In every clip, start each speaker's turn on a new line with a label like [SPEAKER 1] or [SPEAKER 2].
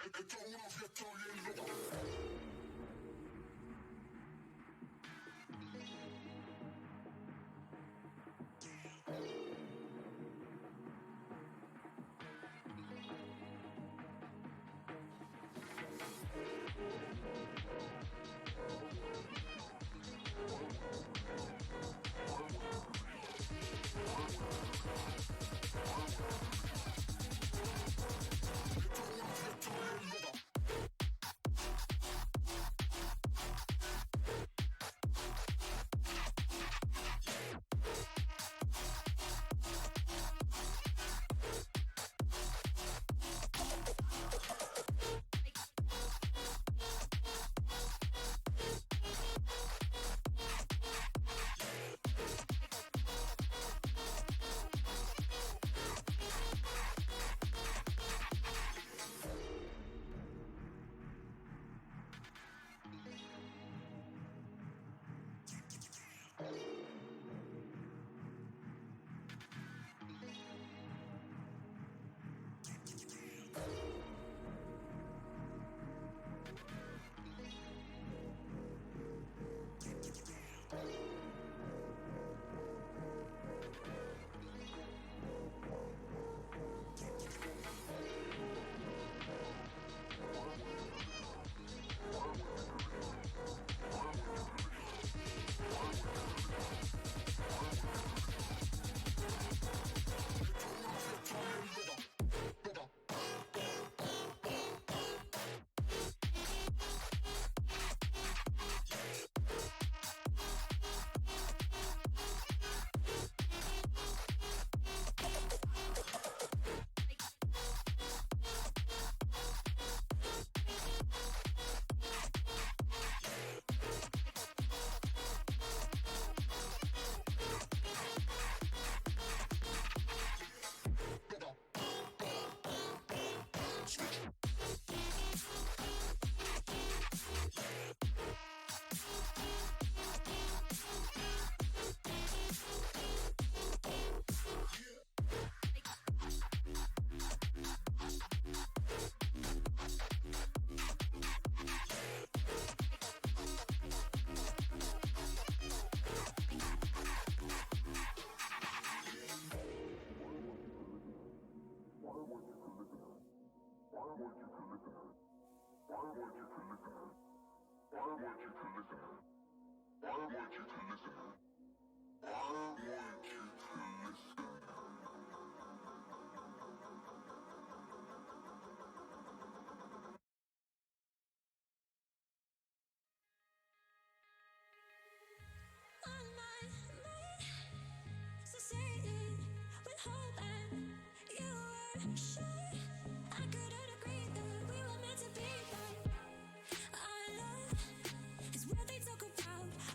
[SPEAKER 1] Esto es una fiesta bien loca.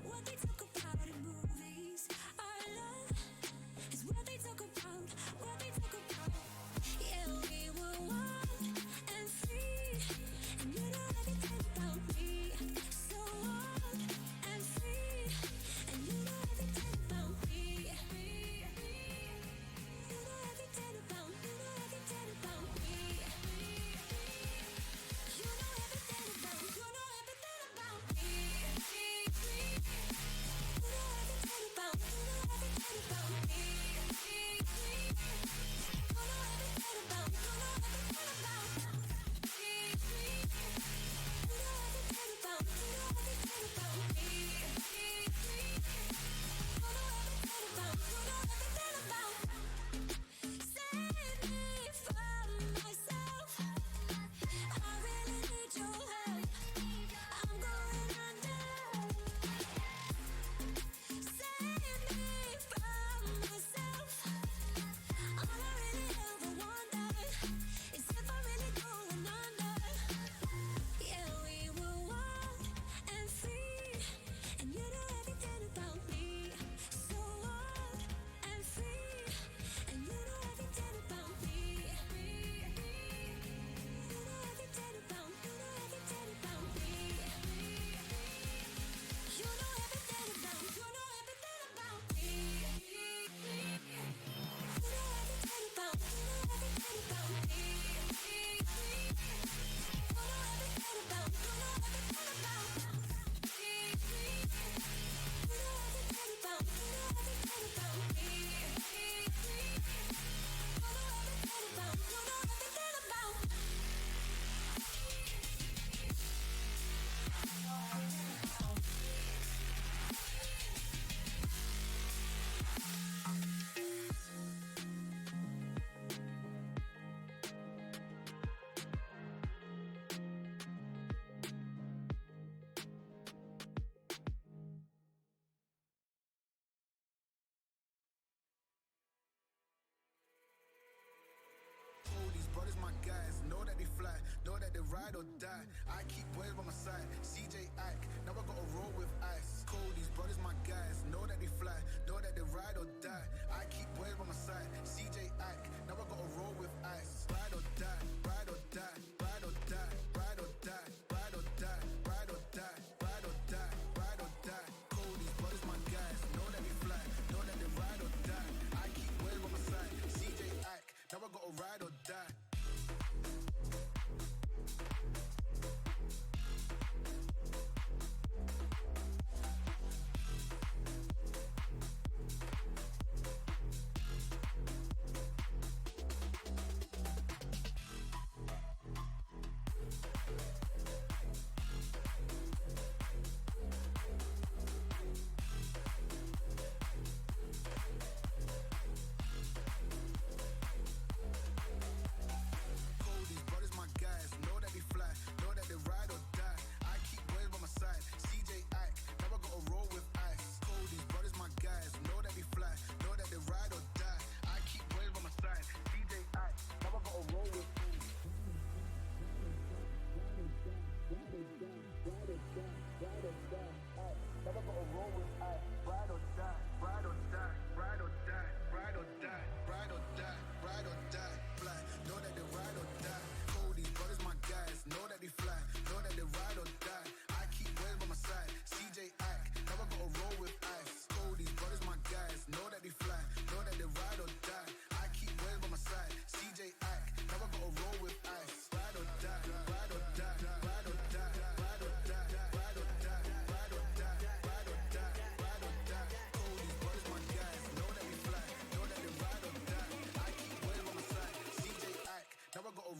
[SPEAKER 2] What they talk about in movies. Our love is what they talk that they ride or die. I keep boys by my side. CJ Ike, now I gotta roll with ice. Cody's brothers, my guys, know that they fly, know that they ride or die. I keep boys by my side. CJ Ike, now I gotta roll with ice. Ride or die, ride or die, ride or die, ride or die, ride or die, ride or die, ride or die, ride or die. Cody's brothers, my guys, know that they fly, know that they ride or die. I keep boys by my side. CJ Ike, now I gotta ride or die.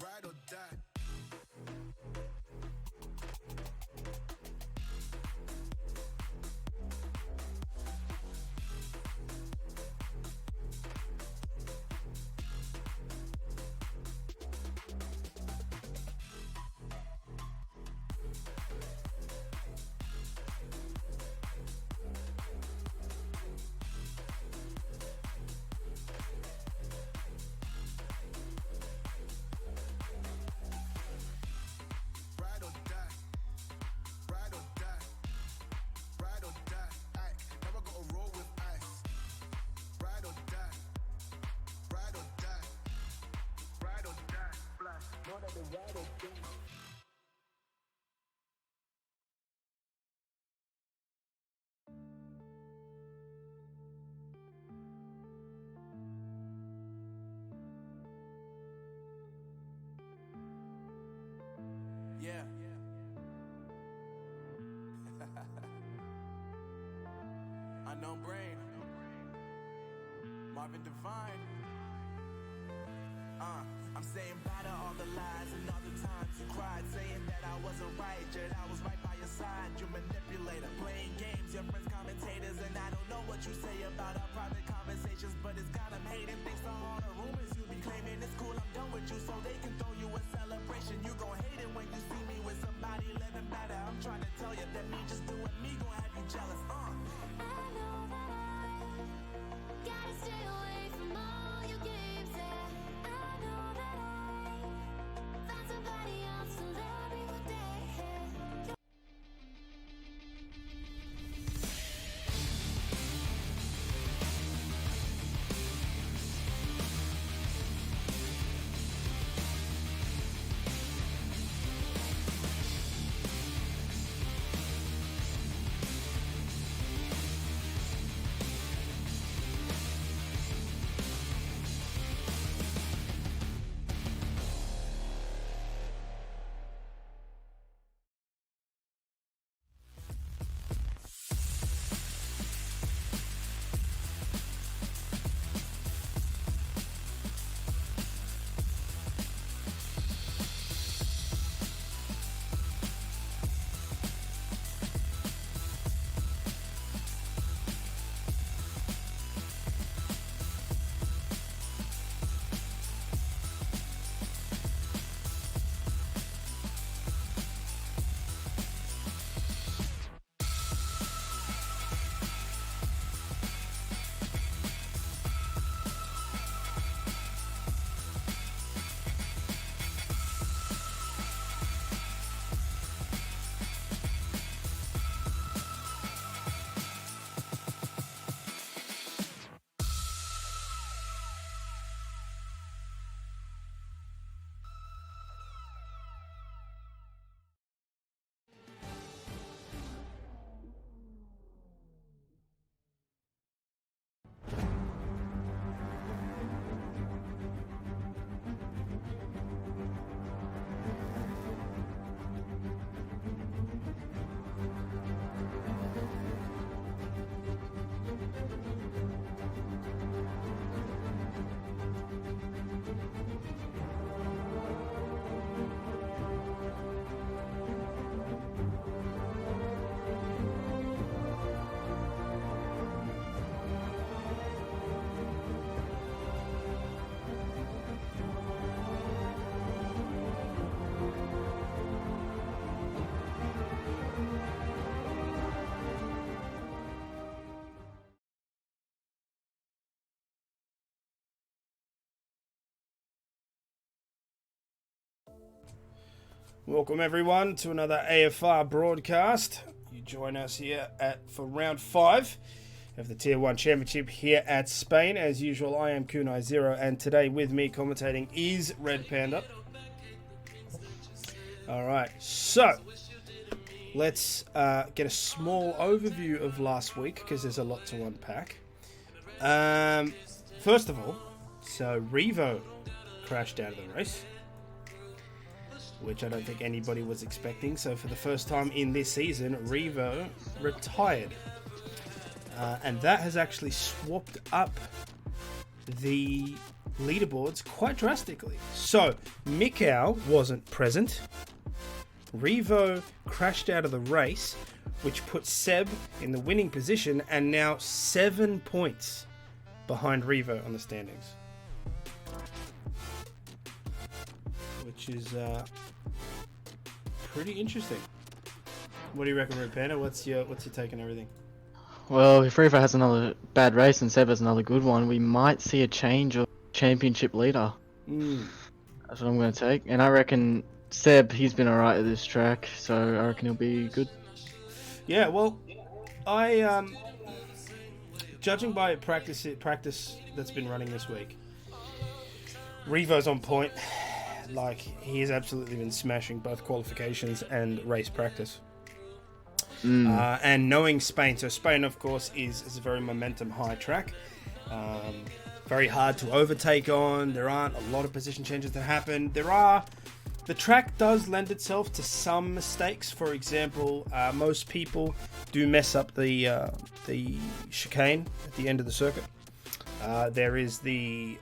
[SPEAKER 2] Ride or die.
[SPEAKER 3] Yeah. Unknown Brain. Marvin Divine. I'm saying bye to all the lies and all the times you cried, saying that I wasn't right, yet I was right by your side. You manipulator, playing games, your friends commentators, and I don't know what you say about our private conversations, but it's got them hating. Thanks to all the rumors you be claiming. It's cool, I'm done with you, so they can throw you a celebration. You gon' hate it when you see me with somebody living better. I'm trying to tell you that me just doing me gon' have you jealous.
[SPEAKER 4] I know that I gotta stay away from all your games. Yeah, I know that I found somebody else to love me one day.
[SPEAKER 5] Welcome everyone to another AFR broadcast. You join us here for round 5 of the Tier 1 Championship here at Spain. As usual, I am Kunai Zero, and today with me commentating is Red Panda. Alright, so let's get a small overview of last week because there's a lot to unpack. First of all, so Revo crashed out of the race, which I don't think anybody was expecting. So for the first time in this season, Revo retired. And that has actually swapped up the leaderboards quite drastically. So Mikau wasn't present. Revo crashed out of the race, which put Seb in the winning position and now 7 points behind Revo on the standings. Which is pretty interesting. What do you reckon, Red Panda? What's your take on everything?
[SPEAKER 6] Well, if Revo has another bad race and Seb has another good one, we might see a change of championship leader. That's what I'm going to take. And I reckon Seb, he's been alright at this track, so I reckon he'll be good.
[SPEAKER 5] Yeah, well, I judging by practice that's been running this week, Revo's on point. Like, he has absolutely been smashing both qualifications and race practice. And knowing Spain, so Spain, of course, is a very momentum high track. Very hard to overtake on. There aren't a lot of position changes that happen. The track does lend itself to some mistakes. For example, most people do mess up the chicane at the end of the circuit. There is the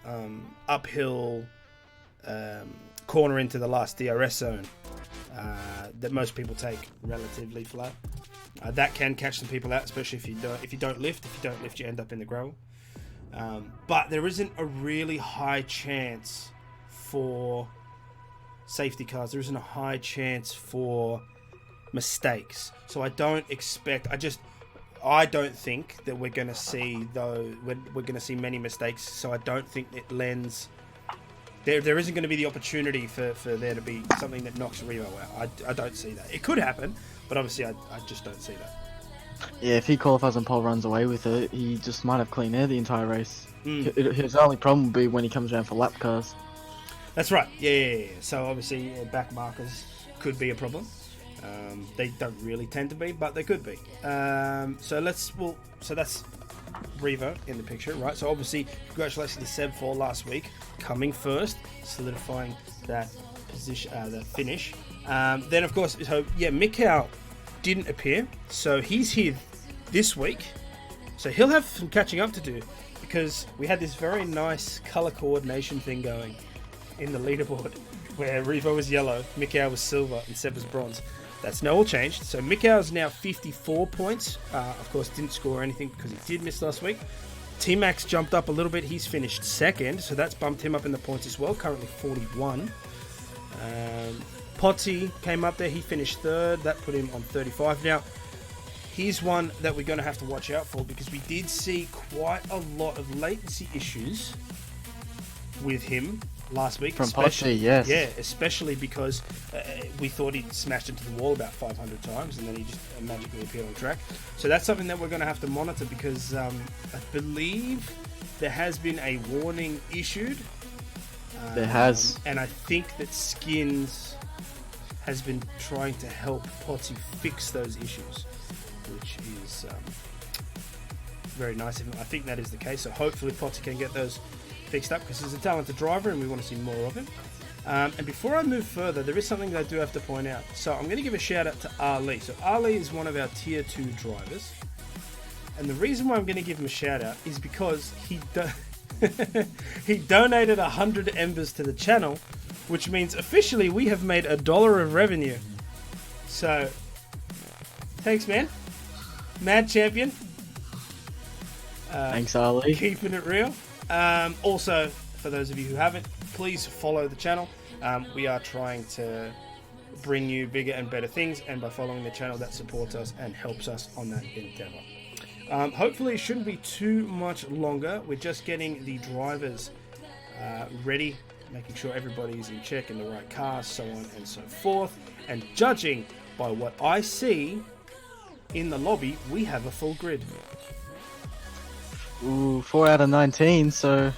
[SPEAKER 5] uphill corner into the last DRS zone that most people take relatively flat. That can catch some people out, especially if you don't lift. If you don't lift, you end up in the gravel. But there isn't a really high chance for safety cars. There isn't a high chance for mistakes. So I don't think that we're going to see many mistakes. So I don't think it lends. There isn't going to be the opportunity for there to be something that knocks Revo out. I don't see that. It could happen, but obviously I just don't see that.
[SPEAKER 6] Yeah, if he qualifies and pole runs away with it, he just might have clean air the entire race. His only problem will be when he comes around for lap cars. That's right.
[SPEAKER 5] Yeah. So obviously back markers could be a problem. They don't really tend to be, but they could be. So that's Revo in the picture, right? So obviously, congratulations to Seb for last week, coming first, solidifying that position, that finish. Then of course, Mikau didn't appear, so he's here this week. So he'll have some catching up to do because we had this very nice color coordination thing going in the leaderboard where Revo was yellow, Mikau was silver, and Seb was bronze. That's now all changed. So Mikau is now 54 points. Of course, didn't score anything because he did miss last week. T-Max jumped up a little bit. He's finished second, so that's bumped him up in the points as well. Currently 41. Potty came up there. He finished third. That put him on 35. Now, here's one that we're going to have to watch out for because we did see quite a lot of latency issues with him last week.
[SPEAKER 6] From Potty, yes.
[SPEAKER 5] Yeah, especially because we thought he smashed into the wall about 500 times and then he just magically appeared on track. So that's something that we're going to have to monitor because I believe there has been a warning issued.
[SPEAKER 6] There has.
[SPEAKER 5] And I think that Skins has been trying to help Potty fix those issues, which is very nice of him. I think that is the case. So hopefully Potty can get those fixed up because he's a talented driver and we want to see more of him. And before I move further, there is something that I do have to point out. So I'm going to give a shout out to Ali. So Ali is one of our tier 2 drivers. And the reason why I'm going to give him a shout out is because he donated 100 embers to the channel, which means officially we have made $1 of revenue. So thanks, man. Mad champion.
[SPEAKER 6] Thanks, Ali.
[SPEAKER 5] Keeping it real. Also, for those of you who haven't, please follow the channel. We are trying to bring you bigger and better things, and by following the channel, that supports us and helps us on that endeavor. Hopefully, it shouldn't be too much longer. We're just getting the drivers ready making sure everybody's in check in the right cars, so on and so forth. And judging by what I see in the lobby, we have a full grid.
[SPEAKER 6] Ooh, 4 out of 19, so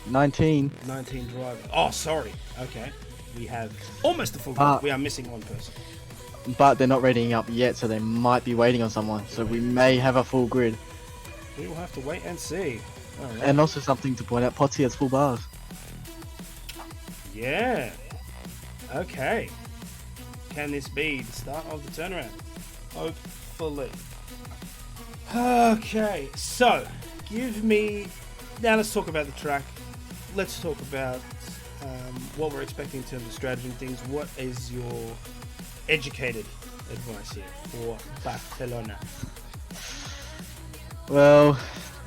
[SPEAKER 6] 19.
[SPEAKER 5] 19 drivers. Oh, sorry. Okay. We have almost a full grid. We are missing one person.
[SPEAKER 6] But they're not rating up yet, so they might be waiting on someone. So we may have a full grid.
[SPEAKER 5] We will have to wait and see. All right.
[SPEAKER 6] And also something to point out, Potsy has full bars.
[SPEAKER 5] Yeah. Okay. Can this be the start of the turnaround? Hopefully. Okay, so give me. Now let's talk about the track. Let's talk about what we're expecting in terms of strategy and things. What is your educated advice here for Barcelona?
[SPEAKER 6] Well,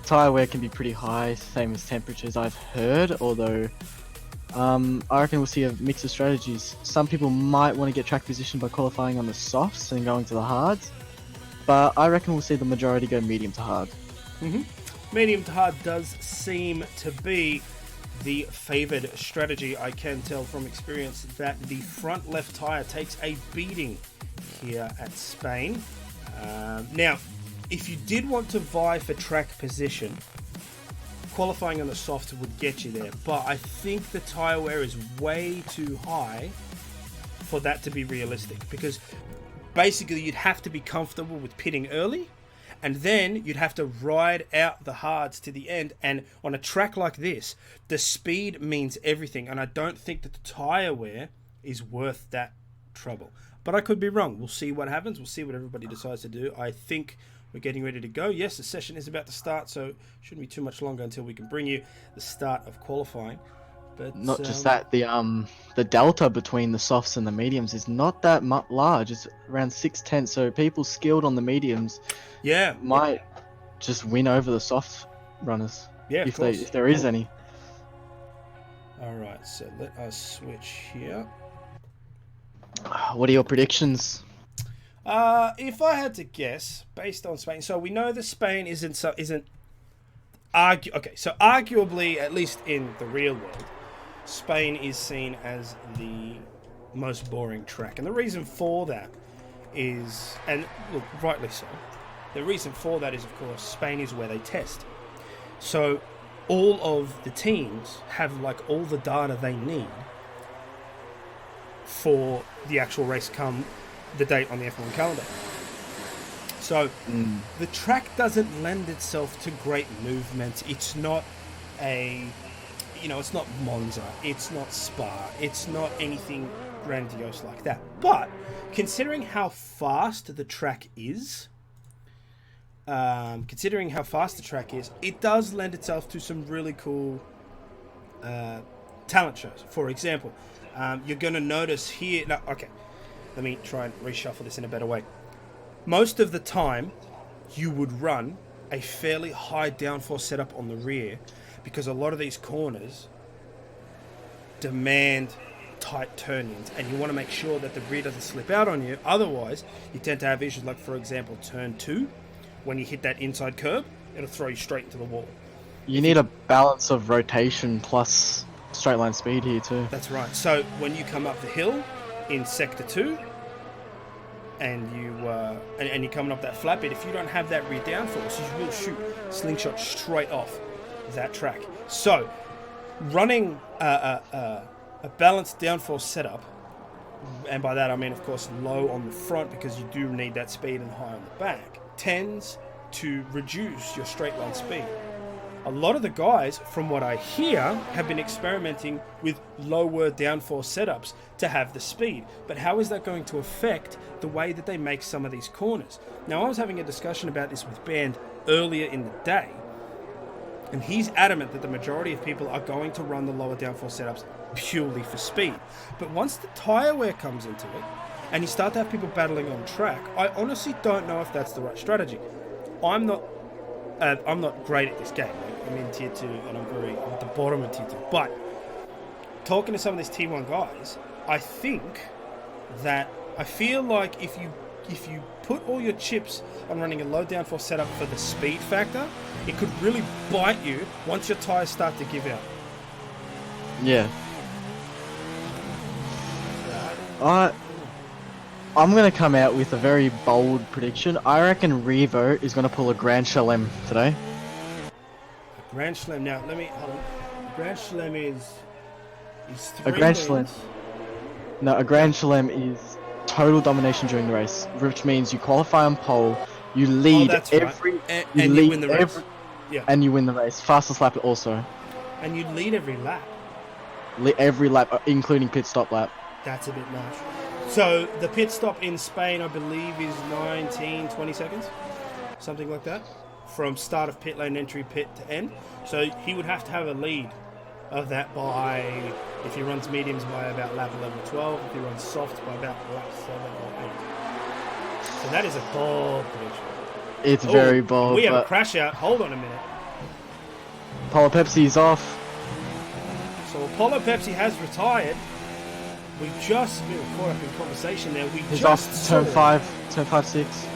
[SPEAKER 6] tyre wear can be pretty high, same as temperatures I've heard, although I reckon we'll see a mix of strategies. Some people might want to get track position by qualifying on the softs and going to the hards, but I reckon we'll see the majority go medium to hard.
[SPEAKER 5] Medium to hard does seem to be the favoured strategy. I can tell from experience that the front left tyre takes a beating here at Spain. Now, if you did want to vie for track position, qualifying on the soft would get you there, but I think the tyre wear is way too high for that to be realistic, because basically you'd have to be comfortable with pitting early, and then you'd have to ride out the hards to the end. And on a track like this, the speed means everything, and I don't think that the tyre wear is worth that trouble. But I could be wrong. We'll see what happens. We'll see what everybody decides to do. I think we're getting ready to go. Yes, the session is about to start, so it shouldn't be too much longer until we can bring you the start of qualifying. But
[SPEAKER 6] Not just that, the delta between the softs and the mediums is not that large. It's around 6/10, so people skilled on the mediums might just win over the soft runners.
[SPEAKER 5] Yeah,
[SPEAKER 6] if there is any.
[SPEAKER 5] All right, so let us switch here.
[SPEAKER 6] What are your predictions?
[SPEAKER 5] If I had to guess, based on Spain, so we know that Spain isn't arguably, at least in the real world, Spain is seen as the most boring track, and the reason for that is, and look, rightly so, the reason for that is, of course, Spain is where they test. So all of the teams have like all the data they need for the actual race come the date on the F1 calendar. So the track doesn't lend itself to great movement. It's not it's not Monza, it's not Spa, it's not anything grandiose like that. But considering how fast the track is, it does lend itself to some really cool talent shows. For example, you're going to notice here. Now, okay, let me try and reshuffle this in a better way. Most of the time, you would run a fairly high downforce setup on the rear, because a lot of these corners demand tight turn-ins, and you want to make sure that the rear doesn't slip out on you. Otherwise, you tend to have issues like, for example, turn 2. When you hit that inside curb, it'll throw you straight into the wall. You
[SPEAKER 6] need a balance of rotation plus straight line speed here too.
[SPEAKER 5] That's right. So when you come up the hill in sector 2, and you're coming up that flat bit, if you don't have that rear downforce, you will shoot slingshot straight off that track. So running a balanced downforce setup, and by that I mean, of course, low on the front, because you do need that speed, and high on the back, tends to reduce your straight line speed. A lot of the guys, from what I hear, have been experimenting with lower downforce setups to have the speed. But how is that going to affect the way that they make some of these corners? Now, I was having a discussion about this with Band earlier in the day, and he's adamant that the majority of people are going to run the lower downforce setups purely for speed. But once the tyre wear comes into it, and you start to have people battling on track, I honestly don't know if that's the right strategy. I'm not great at this game. I'm in tier 2, and I'm at the bottom of tier 2. But talking to some of these T1 guys, I feel like if you put all your chips on running a low downforce setup for the speed factor, it could really bite you once your tyres start to give out.
[SPEAKER 6] Yeah. I'm going to come out with a very bold prediction. I reckon Revo is going to pull a Grand Chelem today.
[SPEAKER 5] A Grand Slam. Now, let me hold on. Grand Slam is three
[SPEAKER 6] A Grand
[SPEAKER 5] wins.
[SPEAKER 6] Slam. No, a Grand Chelem is total domination during the race, which means you qualify on pole, you lead
[SPEAKER 5] that's
[SPEAKER 6] every,
[SPEAKER 5] right.
[SPEAKER 6] you
[SPEAKER 5] And
[SPEAKER 6] lead
[SPEAKER 5] you win the race. Yeah.
[SPEAKER 6] and you win the race. Fastest lap also.
[SPEAKER 5] And you lead every lap.
[SPEAKER 6] Every lap, including pit stop lap.
[SPEAKER 5] That's a bit much. So the pit stop in Spain, I believe, is 19, 20 seconds, something like that, from start of pit lane entry, pit to end. So he would have to have a lead of that by, if he runs mediums, by about lap 11 or 12. If he runs softs, by about lap 7 or 8. So that is a bold prediction.
[SPEAKER 6] It's very bold.
[SPEAKER 5] We have a
[SPEAKER 6] but
[SPEAKER 5] crash out. Hold on a minute.
[SPEAKER 6] Apollo Pepsi's off.
[SPEAKER 5] So Apollo Pepsi has retired. We were caught up in conversation there.
[SPEAKER 6] He's off turn 5, 6.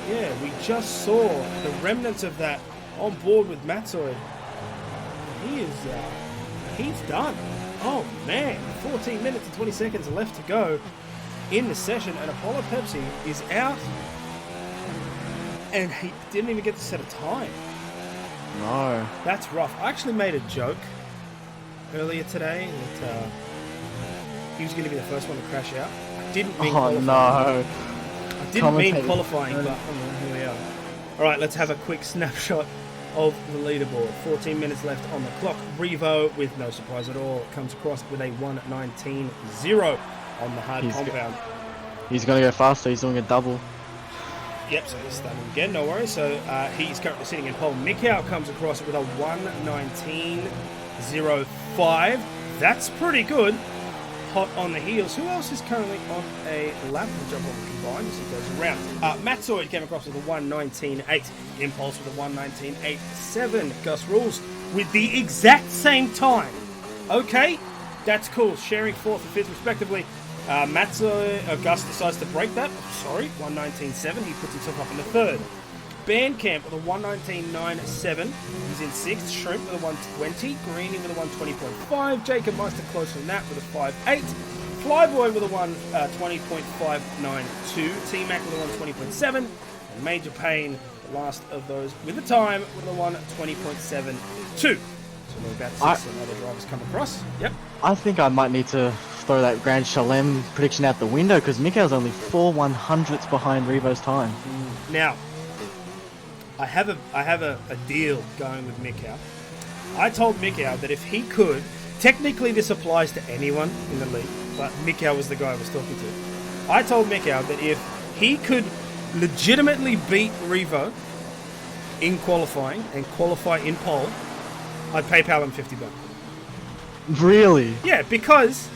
[SPEAKER 5] Yeah, we just saw the remnants of that on board with Matzoid. He's done. Oh man, 14 minutes and 20 seconds left to go in the session, and Apollo Pepsi is out, and he didn't even get to set a time.
[SPEAKER 6] No.
[SPEAKER 5] That's rough. I actually made a joke earlier today that he was going to be the first one to crash out. I didn't mean qualifying.
[SPEAKER 6] No.
[SPEAKER 5] I didn't mean qualifying, but here we are. All right, let's have a quick snapshot of the leaderboard. 14 minutes left on the clock. Revo, with no surprise at all, comes across with a 1:19.0 on the hard compound.
[SPEAKER 6] He's going to go faster. He's doing a double.
[SPEAKER 5] Yep, so he's starting again, no worries. So he's currently sitting in pole. Mikau comes across with a 1:19.05. That's pretty good. Hot on the heels. Who else is currently on a lap? We'll jump on the combined as he goes around. Matzoid came across with a 1:19.8. Impulse with a 1:19.87. Gus Rules with the exact same time. Okay, that's cool. Sharing fourth and fifth respectively. Gus decides to break that. 1:19.7. He puts himself up in the third. Bandcamp with a 1:19.97. He's in sixth. Shrimp with a 1:20. Greeny with a 1:20.5. Jacob Meister close on that with a 5.8. Flyboy with a 1:20.592. T-Mac with a 1:20.7. And Major Payne, the last of those, with a time with a 1:20.72. So we're about to see some other drivers come across. Yep.
[SPEAKER 6] I think I might need to throw that Grand Chelem prediction out the window because Mikau's only 4 100ths behind Revo's time.
[SPEAKER 5] Now, I have a deal going with Mikau. I told Mikau that if he could, technically this applies to anyone in the league, but Mikau was the guy I was talking to. I told Mikau that if he could legitimately beat Revo in qualifying and qualify in pole, I'd PayPal him $50.
[SPEAKER 6] Really?
[SPEAKER 5] Yeah, because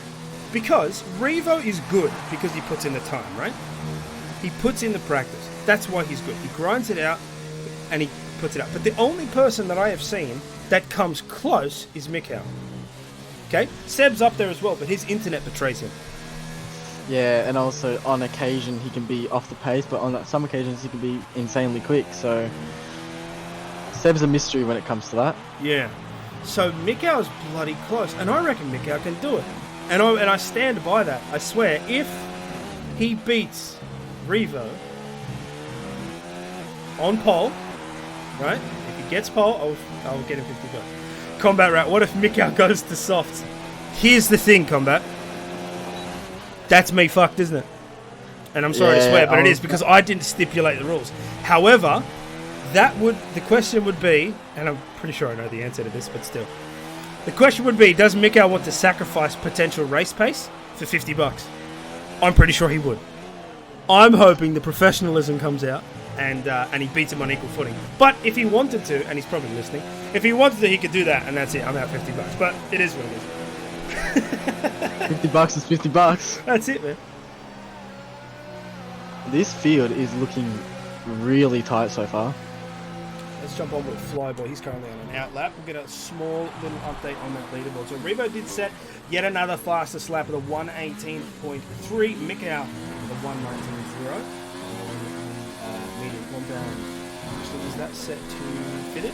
[SPEAKER 5] Revo is good because he puts in the time, right? He puts in the practice. That's why he's good. He grinds it out and he puts it up. But the only person that I have seen that comes close is Mikau. Okay? Seb's up there as well, but his internet betrays him.
[SPEAKER 6] Yeah, and also on occasion he can be off the pace, but on some occasions he can be insanely quick, so Seb's a mystery when it comes to that.
[SPEAKER 5] Yeah. So Mikau's bloody close, and I reckon Mikau can do it. And I stand by that. I swear, if he beats Revo on pole, right? If he gets pole, I'll get him $50. Combat Rat, what if Mikau goes to softs? Here's the thing, Combat. That's me fucked, isn't it? And I'm sorry to swear, but it is because I didn't stipulate the rules. However, the question would be, and I'm pretty sure I know the answer to this, but still. The question would be, does Mikau want to sacrifice potential race pace for $50? I'm pretty sure he would. I'm hoping the professionalism comes out and he beats him on equal footing. But if he wanted to, and he's probably listening, if he wanted to, he could do that, and that's it. I'm out $50. But it is what it is.
[SPEAKER 6] $50 is $50.
[SPEAKER 5] That's it, man.
[SPEAKER 6] This field is looking really tight so far.
[SPEAKER 5] Let's jump on with Flyboy. He's currently on an out lap. We'll get a small little update on that leaderboard. So Revo did set yet another fastest lap with a 1:18.3. Mikau with a 1:19.0. Medium compound. So is that set to fit it?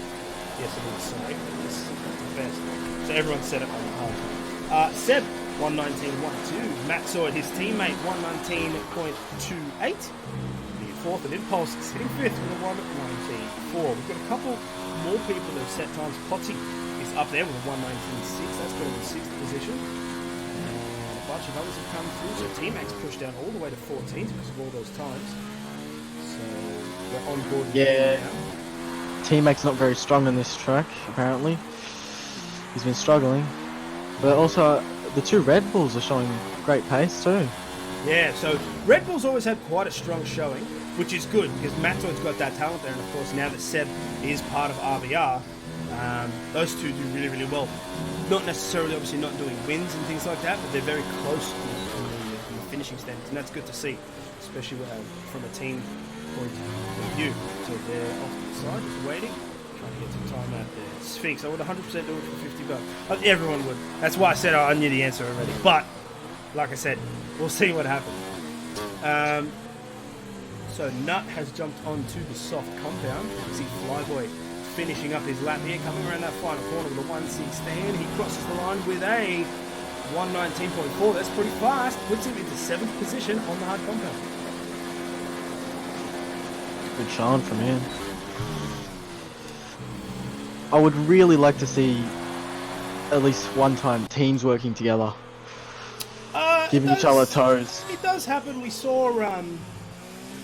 [SPEAKER 5] Yes, it is. So this is the best. So everyone's set it on the hard. Seb 119.12. Matt saw his teammate 119.28. The fourth of Impulse sitting fifth with a 119.4. We've got a couple more people that have set times. Potty is up there with a 119.6. That's got him in sixth position. And a bunch of others have come through. So T-Max pushed down all the way to 14th because of all those times. So we're on board with him now.
[SPEAKER 6] T-Mac's not very strong in this track, apparently. He's been struggling. But also, the two Red Bulls are showing great pace too.
[SPEAKER 5] Yeah, so Red Bull's always had quite a strong showing, which is good because Mattoid's got that talent there, and of course now that Seb is part of RBR, those two do really, really well. Not necessarily, obviously, not doing wins and things like that, but they're very close in the finishing standards, and that's good to see, especially from a team point of view. So they're off to the side, just waiting, trying to get some time out there. Sphinx, I would 100% do it for 50 bucks. Everyone would. That's why I said I knew the answer already. But, like I said, we'll see what happens. So Nut has jumped onto the soft compound. You see Flyboy finishing up his lap here, coming around that final corner with a 116. He crosses the line with a 119.4. That's pretty fast. Puts him into 7th position on the hard compound.
[SPEAKER 6] Good showing from him. I would really like to see at least one time teams working together. Giving each other toes.
[SPEAKER 5] It does happen. We saw,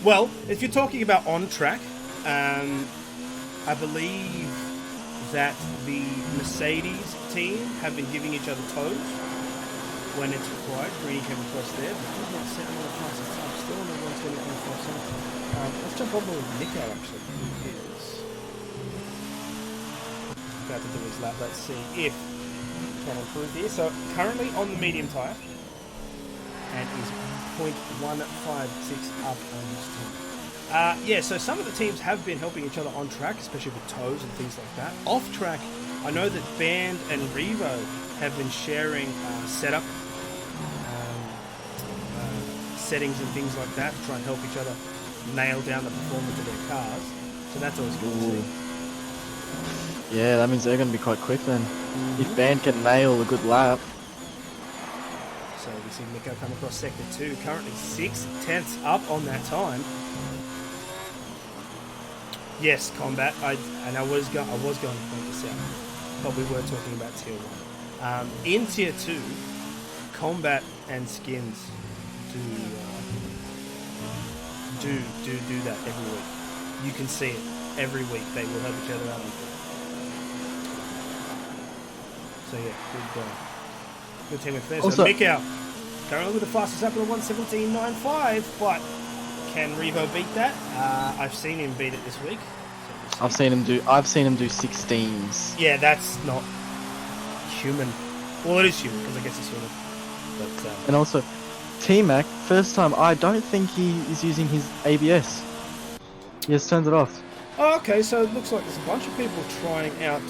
[SPEAKER 5] well, if you're talking about on track, I believe that the Mercedes team have been giving each other toes when it's required. Greeny came across there, but did not set another fastest time. Still on the 120.5. Let's jump on with Nico, actually. Who is about to do his lap. Let's see if he can improve here. So currently on the medium tyre, and is 0.156 up on his team. Yeah, so some of the teams have been helping each other on track, especially with toes and things like that. Off track, I know that Band and Revo have been sharing setup settings and things like that to try and help each other nail down the performance of their cars. So that's always good to see.
[SPEAKER 6] Yeah, that means they're going to be quite quick then. If Band can nail a good lap.
[SPEAKER 5] So we see Nico come across sector 2, currently 6/10 up on that time. Yes, Combat. I was going to point this out, but we were talking about tier 1. In tier 2, Combat and Skins do that every week. You can see it every week. They will help each other out. So yeah, good team with there. So Mick out. Currently with the fastest up at a 117.95, but can Revo beat that? I've seen him beat it this week. So
[SPEAKER 6] I've seen him do 16s.
[SPEAKER 5] Yeah, that's not human. Well, it is human because I guess it's human. But
[SPEAKER 6] and also, T-Mac, first time, I don't think he is using his ABS. He has turned it off.
[SPEAKER 5] Oh, okay, so it looks like there's a bunch of people trying out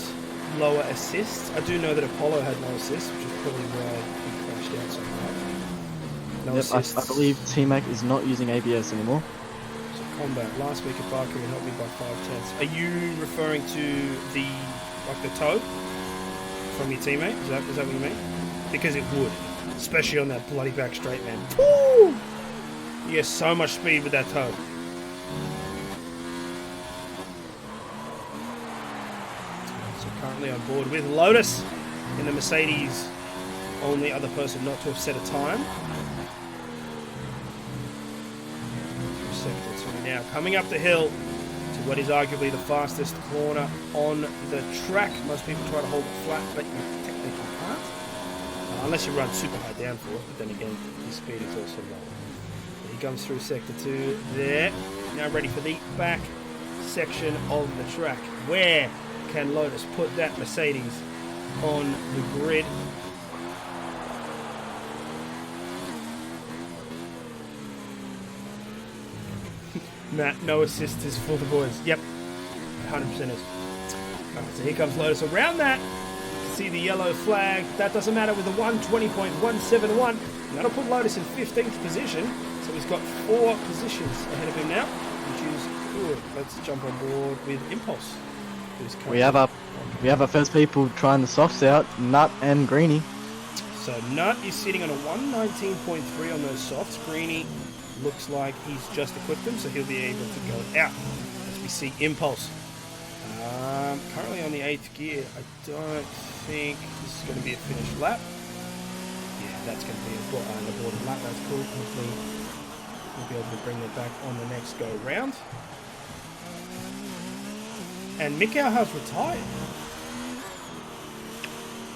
[SPEAKER 5] lower assists. I do know that Apollo had no assists, which is probably why he crashed out so much. No assists.
[SPEAKER 6] I believe T-Mac is not using ABS anymore.
[SPEAKER 5] So Combat, last week at Baku helped me by 5/10. Are you referring to the toe from your teammate? Is that what you mean? Because it would. Especially on that bloody back straight, man. Woo! You get so much speed with that toe. So currently on board with Lotus in the Mercedes. Only other person not to have set a time. Sector 2 now. Coming up the hill to what is arguably the fastest corner on the track. Most people try to hold it flat, but you technically can't. Unless you run super high downforce, but then again, his speed is also low. But he comes through sector 2 there. Now ready for the back section of the track. Where can Lotus put that Mercedes on the grid? Matt, no assisters for the boys. Yep, 100% is. Alright, so here comes Lotus around that. See the yellow flag. That doesn't matter with a 120.171. That'll put Lotus in 15th position. So he's got 4 positions ahead of him now, which is good. Let's jump on board with Impulse.
[SPEAKER 6] We have our first people trying the softs out, Nut and Greeny.
[SPEAKER 5] So Nut is sitting on a 119.3 on those softs. Greeny looks like he's just equipped them, so he'll be able to go out. As we see Impulse. Currently on the 8th gear. I don't think this is going to be a finished lap. Yeah, that's going to be an aborted lap. That's cool. Hopefully we'll be able to bring it back on the next go round. And Mikau has retired.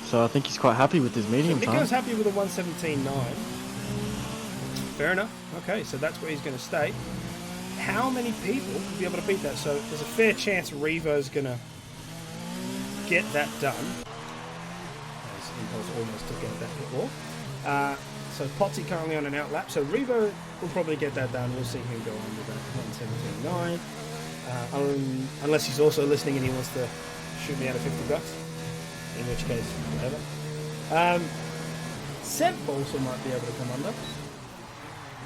[SPEAKER 6] So I think he's quite happy with his medium time.
[SPEAKER 5] Mikau's happy with a 117.9. Fair enough. Okay, so that's where he's going to stay. How many people will be able to beat that? So there's a fair chance Revo's going to get that done. As Impulse almost took out that pit wall. So Potsy currently on an out lap. So Revo will probably get that done. We'll see him go under that 117.9. Unless he's also listening and he wants to shoot me out of $50. In which case, whatever. Seb also might be able to come under.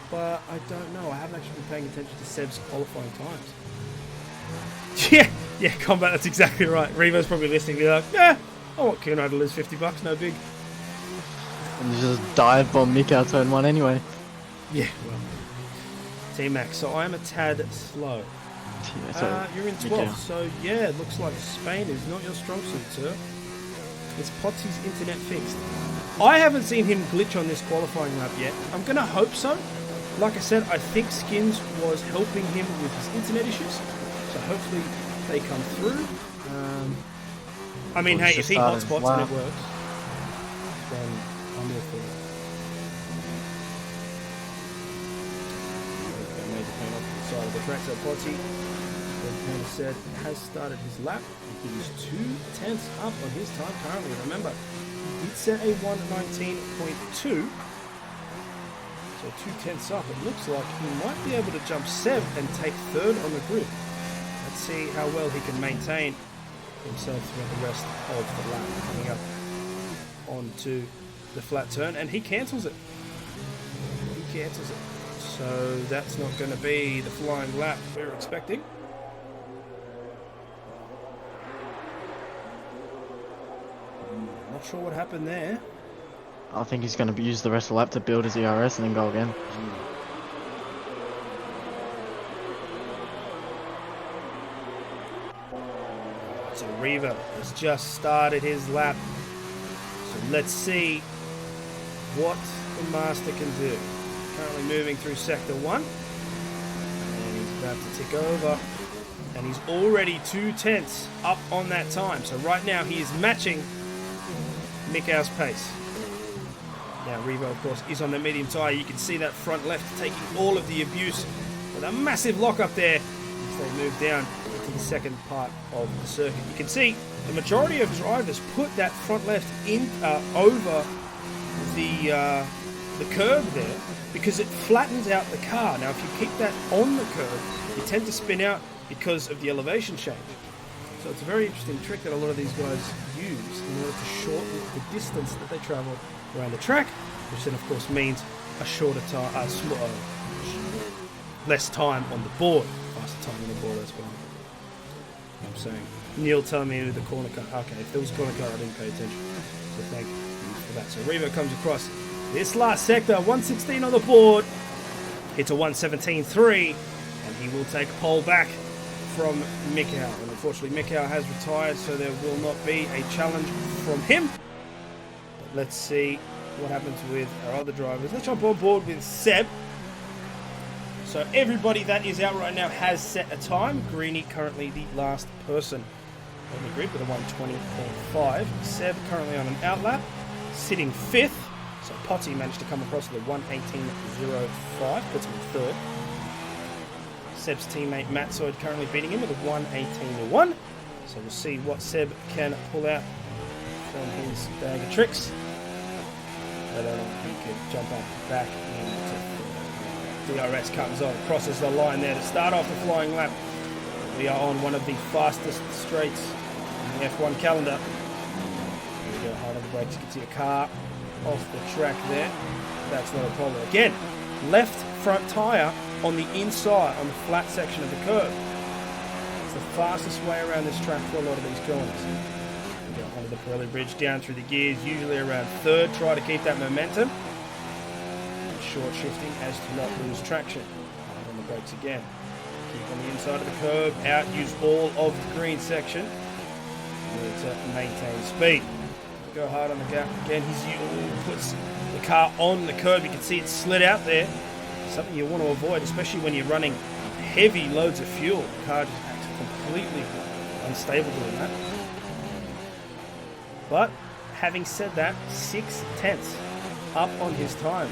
[SPEAKER 5] But I don't know. I haven't actually been paying attention to Seb's qualifying times. Yeah, Combat, that's exactly right. Revo's probably listening. Be like, I want Kuno to lose $50, no big.
[SPEAKER 6] And you just dive bomb Mikau turn 1 anyway.
[SPEAKER 5] Yeah, well. T-Max, so I'm a tad slow. You're in 12th, so yeah, it looks like Spain is not your strong suit, sir. Is Potsy's internet fixed? I haven't seen him glitch on this qualifying lap yet. I'm going to hope so. Like I said, I think Skins was helping him with his internet issues, so hopefully they come through. I mean, hey, if he hotspots and it works, then I'm all for it. Made the paint off the side of the track, so Potsy, as Panda said, has started his lap. He is 2/10 up on his time currently. Remember, he did set a 119.2. So 2/10 up. It looks like he might be able to jump Seb and take third on the grid. Let's see how well he can maintain himself throughout the rest of the lap. Coming up onto the flat turn, and he cancels it. So that's not going to be the flying lap we're expecting. Not sure what happened there.
[SPEAKER 6] I think he's going to use the rest of the lap to build his ERS and then go again.
[SPEAKER 5] So Revo has just started his lap. So let's see what the Master can do. Currently moving through Sector 1. And he's about to tick over. And he's already 2/10 up on that time. So right now he is matching Mikau's pace. Now Revo, of course, is on the medium tyre. You can see that front left taking all of the abuse with a massive lock up there as they move down into the second part of the circuit. You can see the majority of drivers put that front left in over the curve there because it flattens out the car. Now, if you keep that on the curve, you tend to spin out because of the elevation change. So it's a very interesting trick that a lot of these guys use in order to shorten the distance that they travel around the track, which then of course means a shorter time, less time on the board. Faster time on the board, that's what I'm saying. Neil telling me the corner cut. Okay, if there was a corner cut, I didn't pay attention. So thank you for that. So Revo comes across this last sector, 116 on the board, hits a 117.3, and he will take pole back from Mikau. And unfortunately, Mikau has retired, so there will not be a challenge from him. But let's see what happens with our other drivers. Let's jump on board with Seb. So everybody that is out right now has set a time. Greeny currently the last person on the grid with a 120.5. Seb currently on an outlap, sitting 5th. So Potty managed to come across with a 118.05, puts him in 3rd. Seb's teammate Matt Soyd currently beating him with a 118.1. So we'll see what Seb can pull out from his bag of tricks. But he could jump up back into DRS comes on, crosses the line there to start off the flying lap. We are on one of the fastest straights in the F1 calendar. Here we go, hard on the brakes. You can see the car off the track there. That's not a problem. Again, left front tyre on the inside, on the flat section of the curve. It's the fastest way around this track for a lot of these corners. Go onto the Pirelli bridge, down through the gears, usually around third. Try to keep that momentum. Short shifting as to not lose traction. And on the brakes again. Keep on the inside of the curb, out, use all of the green section in order to maintain speed. Go hard on the gap again. He puts the car on the curb. You can see it slid out there. Something you want to avoid, especially when you're running heavy loads of fuel. The car just acts completely unstable doing that. But having said that, 6/10 up on his time.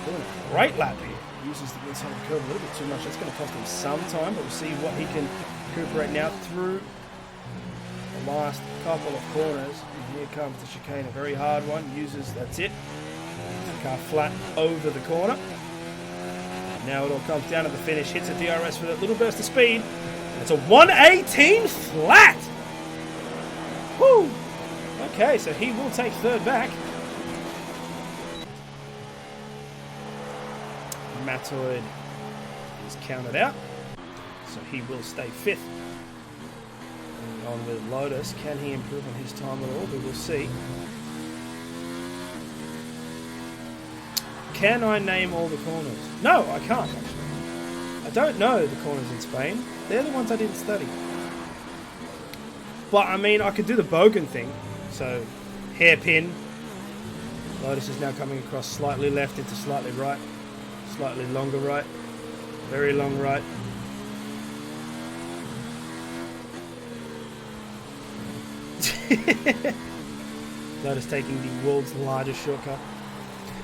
[SPEAKER 5] Doing a great lap here. Uses the inside of the curve a little bit too much. That's going to cost him some time, but we'll see what he can recuperate now through the last couple of corners. And here comes the chicane, a very hard one. That's it. The car flat over the corner. And now it all comes down to the finish. Hits a DRS with a little burst of speed. And it's a 118 flat. Woo! Okay, so he will take third back. Matoid is counted out, so he will stay fifth. And on with Lotus, can he improve on his time at all? We will see. Can I name all the corners? No, I can't actually. I don't know the corners in Spain. They're the ones I didn't study. But I mean, I could do the Bogan thing. So, hairpin. Lotus is now coming across slightly left into slightly right. Slightly longer right, very long right. Lotus taking the world's largest shortcut.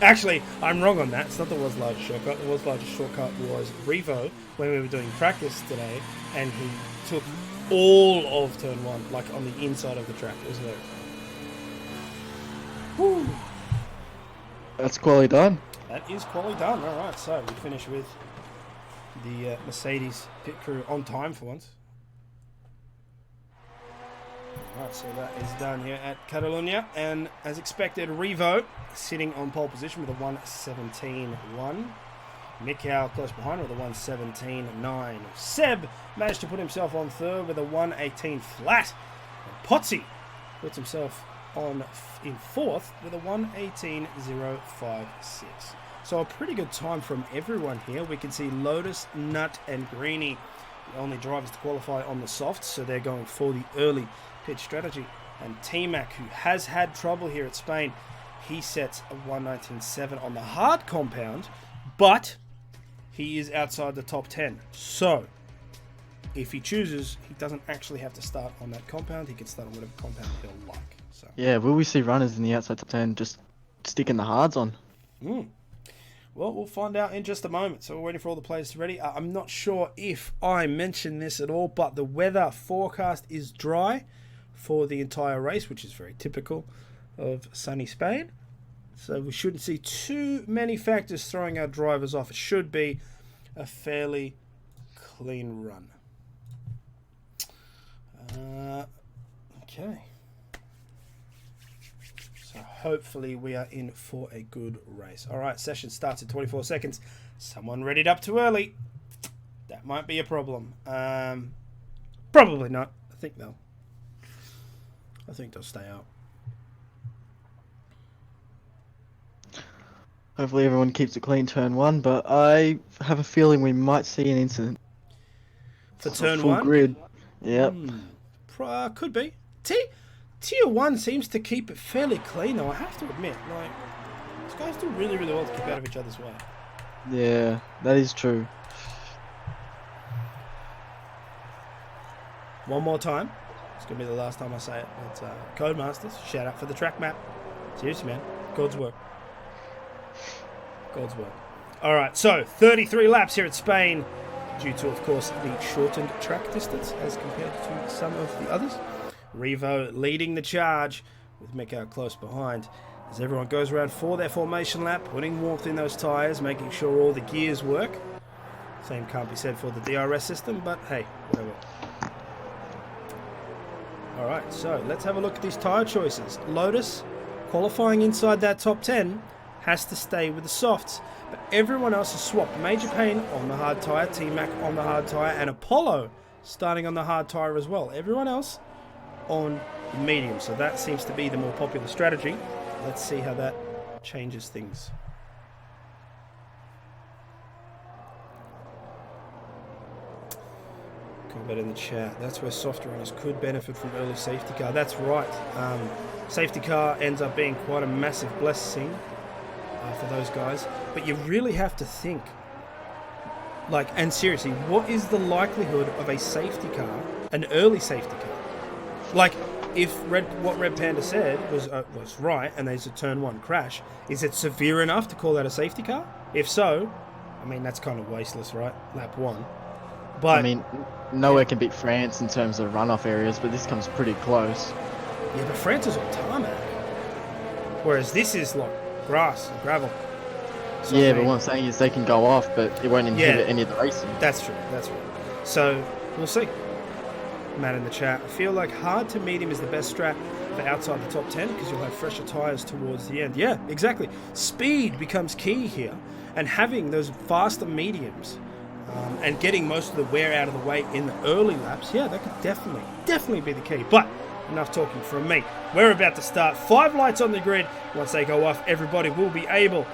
[SPEAKER 5] Actually, I'm wrong on that. It's not the world's largest shortcut. The world's largest shortcut was Revo when we were doing practice today, and he took all of turn one, like on the inside of the track. It was there. Woo!
[SPEAKER 6] That's quality done.
[SPEAKER 5] That is quality done. All right, so we finish with the Mercedes pit crew on time for once. All right, so that is done here at Catalunya. And as expected, Revo sitting on pole position with a 1:17.1. Mikhail close behind with a 1:17.9. Seb managed to put himself on third with a 1:18 flat. And Potsy puts himself on in fourth with a 1:18.056. So a pretty good time from everyone here. We can see Lotus, Nut, and Greeny, the only drivers to qualify on the softs, so they're going for the early pit strategy. And T-Mac, who has had trouble here at Spain, he sets a 1:19.7 on the hard compound, but he is outside the top 10. So if he chooses, he doesn't actually have to start on that compound. He can start on whatever compound he'll like. So.
[SPEAKER 6] Yeah, will we see runners in the outside top 10 just sticking the hards on?
[SPEAKER 5] Well, we'll find out in just a moment. So we're waiting for all the players to ready. I'm not sure if I mentioned this at all, but the weather forecast is dry for the entire race, which is very typical of sunny Spain. So we shouldn't see too many factors throwing our drivers off. It should be a fairly clean run. Okay. So hopefully we are in for a good race. All right, session starts in 24 seconds. Someone readied up too early. That might be a problem. Probably not. I think they'll stay out.
[SPEAKER 6] Hopefully everyone keeps a clean turn one, but I have a feeling we might see an incident.
[SPEAKER 5] For turn
[SPEAKER 6] full
[SPEAKER 5] one?
[SPEAKER 6] Grid. Yep.
[SPEAKER 5] Could be. Tier 1 seems to keep it fairly clean, though, I have to admit. Like, these guys do really, really well to keep out of each other's way.
[SPEAKER 6] Yeah, that is true.
[SPEAKER 5] One more time. It's going to be the last time I say it. But Codemasters, shout out for the track map. Seriously, man. God's work. God's work. All right, so 33 laps here at Spain, due to, of course, the shortened track distance as compared to some of the others. Revo leading the charge with Mikhail close behind as everyone goes around for their formation lap, putting warmth in those tyres, making sure all the gears work. Same can't be said for the DRS system, but hey, whatever. Alright, so let's have a look at these tyre choices. Lotus, qualifying inside that top 10, has to stay with the softs, but everyone else has swapped. Major Payne on the hard tyre, T-Mac on the hard tyre, and Apollo starting on the hard tyre as well. Everyone else on the medium. So that seems to be the more popular strategy. Let's see how that changes things. Comment in the chat. That's where softer runners could benefit from early safety car. That's right. Safety car ends up being quite a massive blessing for those guys. But you really have to think. Like, and seriously, what is the likelihood of a safety car, an early safety car? Like, if what Red Panda said was right, and there's a turn 1 crash, is it severe enough to call that a safety car? If so, I mean, that's kind of wasteless, right? Lap 1. But
[SPEAKER 6] I mean, nowhere can beat France in terms of runoff areas, but this comes pretty close.
[SPEAKER 5] yeah, but France is on tarmac, whereas this is like grass and gravel. So,
[SPEAKER 6] Yeah,
[SPEAKER 5] I
[SPEAKER 6] but
[SPEAKER 5] mean,
[SPEAKER 6] what I'm saying is they can go off, but it won't inhibit
[SPEAKER 5] Yeah.
[SPEAKER 6] any of the racing.
[SPEAKER 5] That's true. That's right. So we'll see. Matt in the chat. I feel like hard to medium is the best strat for outside the top 10 because you'll have fresher tyres towards the end. Yeah, exactly. Speed becomes key here, and having those faster mediums and getting most of the wear out of the way in the early laps, yeah, that could definitely be the key. But enough talking from me. We're about to start. 5 lights on the grid. Once they go off, everybody will be able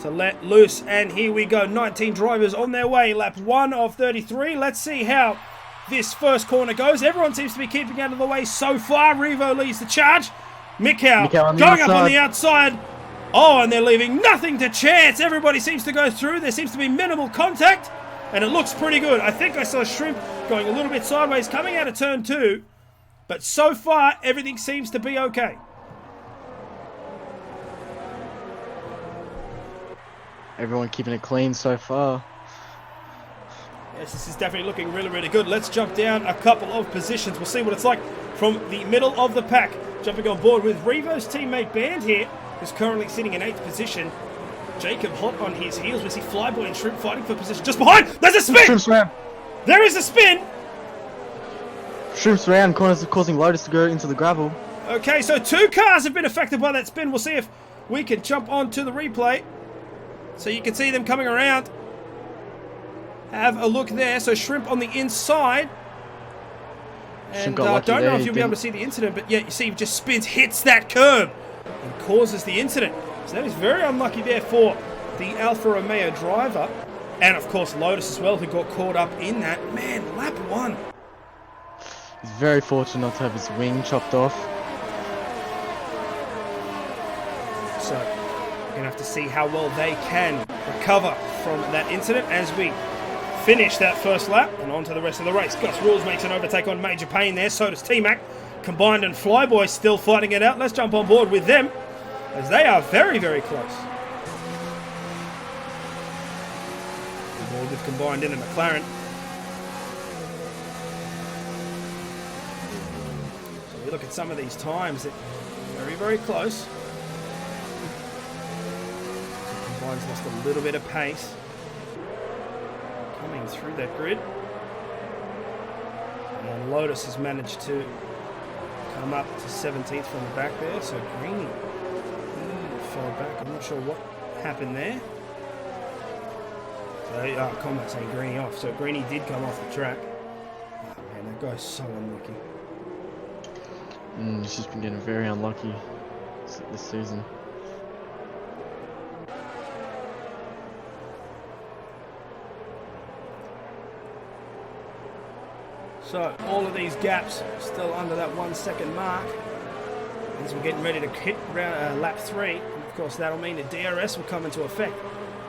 [SPEAKER 5] to let loose. And here we go. 19 drivers on their way. Lap 1 of 33. Let's see how this first corner goes. Everyone seems to be keeping out of the way so far. Revo leads the charge. Mikau going up on the outside. Oh, and they're leaving nothing to chance. Everybody seems to go through. There seems to be minimal contact, and it looks pretty good. I think I saw Shrimp going a little bit sideways coming out of turn 2, but so far everything seems to be okay.
[SPEAKER 6] Everyone keeping it clean so far.
[SPEAKER 5] Yes, this is definitely looking really good. Let's jump down a couple of positions. We'll see what it's like from the middle of the pack. Jumping on board with Revo's teammate Band here, who's currently sitting in 8th position. Jacob hot on his heels. We see Flyboy and Shrimp fighting for position. Just behind! There's a spin!
[SPEAKER 6] Shrimp's round.
[SPEAKER 5] There is a spin!
[SPEAKER 6] Shrimp's round corners causing Lotus to go into the gravel.
[SPEAKER 5] Okay, so 2 cars have been affected by that spin. We'll see if we can jump onto the replay so you can see them coming around. Have a look there. So Shrimp on the inside. And I don't know if you'll be able to see the incident, but yeah, you see he just spins, hits that curb, and causes the incident. So that is very unlucky there for the Alfa Romeo driver. And of course Lotus as well, who got caught up in that. Man, lap 1.
[SPEAKER 6] He's very fortunate not to have his wing chopped off.
[SPEAKER 5] So we're going to have to see how well they can recover from that incident as we finish that first lap and on to the rest of the race. Gus Rules makes an overtake on Major Payne there. So does T-Mac. Combined and Flyboy still fighting it out. Let's jump on board with them as they are very close. Board with Combined in a McLaren. So we look at some of these times that very close. Combined's lost a little bit of pace coming through that grid, and Lotus has managed to come up to 17th from the back there. So Greeny fell back. I'm not sure what happened there. So Combat saying Greeny off. So Greeny did come off the track. Oh man, that guy's so unlucky.
[SPEAKER 6] He's just been getting very unlucky this season.
[SPEAKER 5] So all of these gaps still under that 1 second mark as we're getting ready to hit lap 3. And of course that'll mean that DRS will come into effect.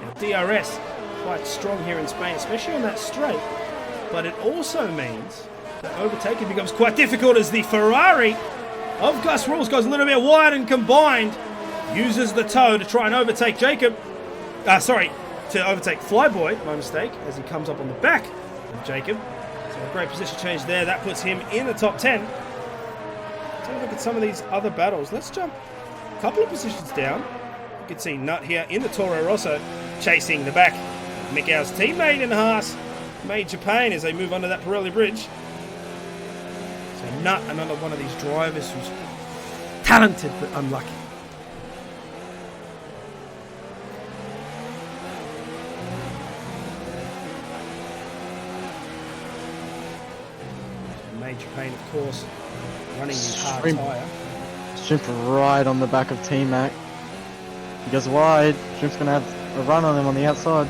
[SPEAKER 5] Now DRS quite strong here in Spain, especially on that straight, but it also means that overtaking becomes quite difficult as the Ferrari of Gus Rules goes a little bit wide, and Combined uses the toe to try and overtake Jacob. To overtake Flyboy, my mistake, as he comes up on the back of Jacob. So a great position change there. That puts him in the top 10. Let's have a look at some of these other battles. Let's jump a couple of positions down. You can see Nut here in the Toro Rosso chasing the back. Mikau's teammate in Haas, Major Payne, as they move under that Pirelli bridge. So Nut, another one of these drivers who's talented but unlucky. Major Payne, of course, running his hard
[SPEAKER 6] Shrimp.
[SPEAKER 5] tyre.
[SPEAKER 6] Shrimp right on the back of T-Mac. He goes wide. Shrimp's going to have a run on him on the outside.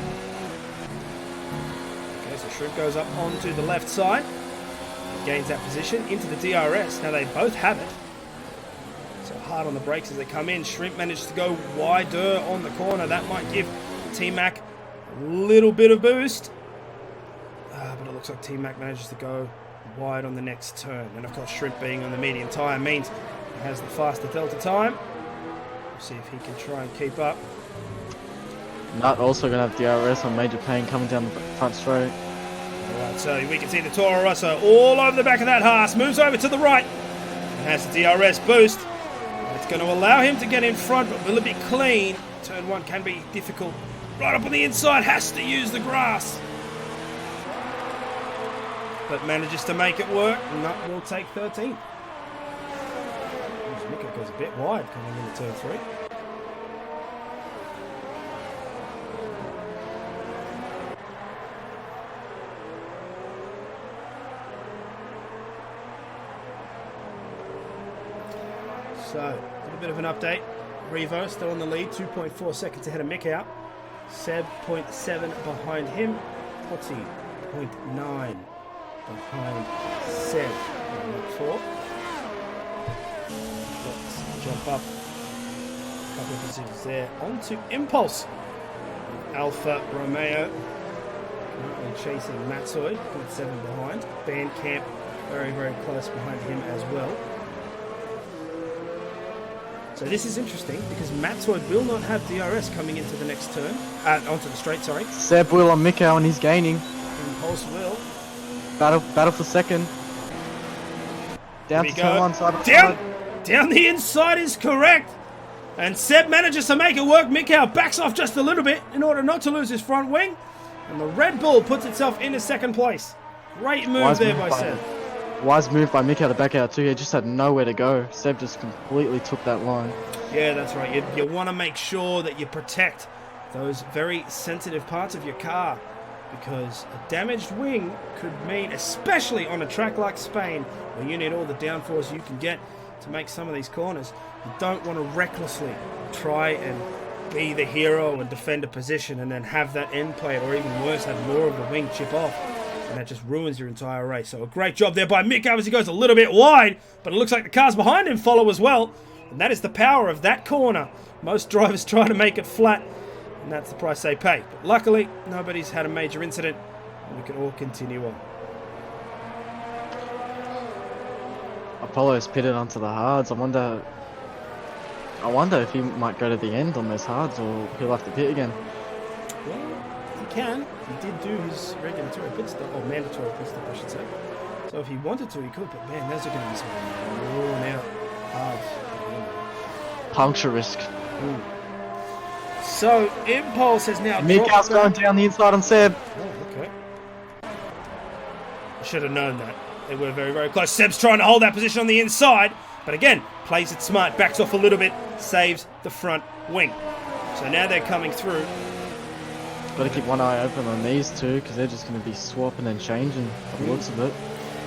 [SPEAKER 5] Okay, so Shrimp goes up onto the left side. Gains that position into the DRS. Now they both have it. So hard on the brakes as they come in. Shrimp managed to go wider on the corner. That might give T-Mac a little bit of boost. But it looks like T-Mac manages to go wide on the next turn. And of course, Shrimp being on the medium tyre means he has the faster delta time. We'll see if he can try and keep up.
[SPEAKER 6] Nut also going to have DRS on Major Payne coming down the front straight.
[SPEAKER 5] Alright, so we can see the Toro Rosso all over the back of that Haas. Moves over to the right and has the DRS boost. It's going to allow him to get in front, but will it be clean? Turn 1 can be difficult. Right up on the inside, has to use the grass. But manages to make it work. Nut will take 13. Mika goes a bit wide coming into turn 3. So, a little bit of an update. Revo still on the lead, 2.4 seconds ahead of Mikow. Seb, 0.7 behind him. Potty, 0.9 behind Seb. Lap 4. Let's jump up a couple of positions there. On to Impulse. Alfa Romeo currently chasing Matsoid, 0.7 behind. Bandcamp very, very close behind him as well. So this is interesting because Matsoid will not have DRS coming into the next turn. Onto the straight, sorry.
[SPEAKER 6] Seb will on Mikow and he's gaining.
[SPEAKER 5] Impulse will.
[SPEAKER 6] Battle for second. Down to turn 1 side.
[SPEAKER 5] Down the inside is correct. And Seb manages to make it work. Mikow backs off just a little bit in order not to lose his front wing. And the Red Bull puts itself into second place. Great move there by Seb.
[SPEAKER 6] Wise move by Mikow to back out too. He just had nowhere to go. Seb just completely took that line.
[SPEAKER 5] Yeah, that's right. You want to make sure that you protect those very sensitive parts of your car, because a damaged wing could mean, especially on a track like Spain, where you need all the downforce you can get to make some of these corners, you don't want to recklessly try and be the hero and defend a position and then have that end plate, or even worse, have more of the wing chip off. And that just ruins your entire race. So a great job there by Mikow as he goes a little bit wide, but it looks like the cars behind him follow as well. And that is the power of that corner. Most drivers try to make it flat, and that's the price they pay. But luckily, nobody's had a major incident, and we can all continue on.
[SPEAKER 6] Apollo's pitted onto the hards. I wonder if he might go to the end on those hards, or he'll have to pit again.
[SPEAKER 5] Well, he can. He did do his regulatory pit stop, or mandatory pit stop, I should say. So if he wanted to, he could. But man, those are going to be some worn out hards.
[SPEAKER 6] Puncture risk.
[SPEAKER 5] So Impulse has now
[SPEAKER 6] Mikow's going down the inside on Seb.
[SPEAKER 5] Oh, okay. I should have known that. They were very, very close. Seb's trying to hold that position on the inside, but again, plays it smart, backs off a little bit, saves the front wing. So now they're coming through.
[SPEAKER 6] Got to keep one eye open on these two, because they're just going to be swapping and changing by the looks of it.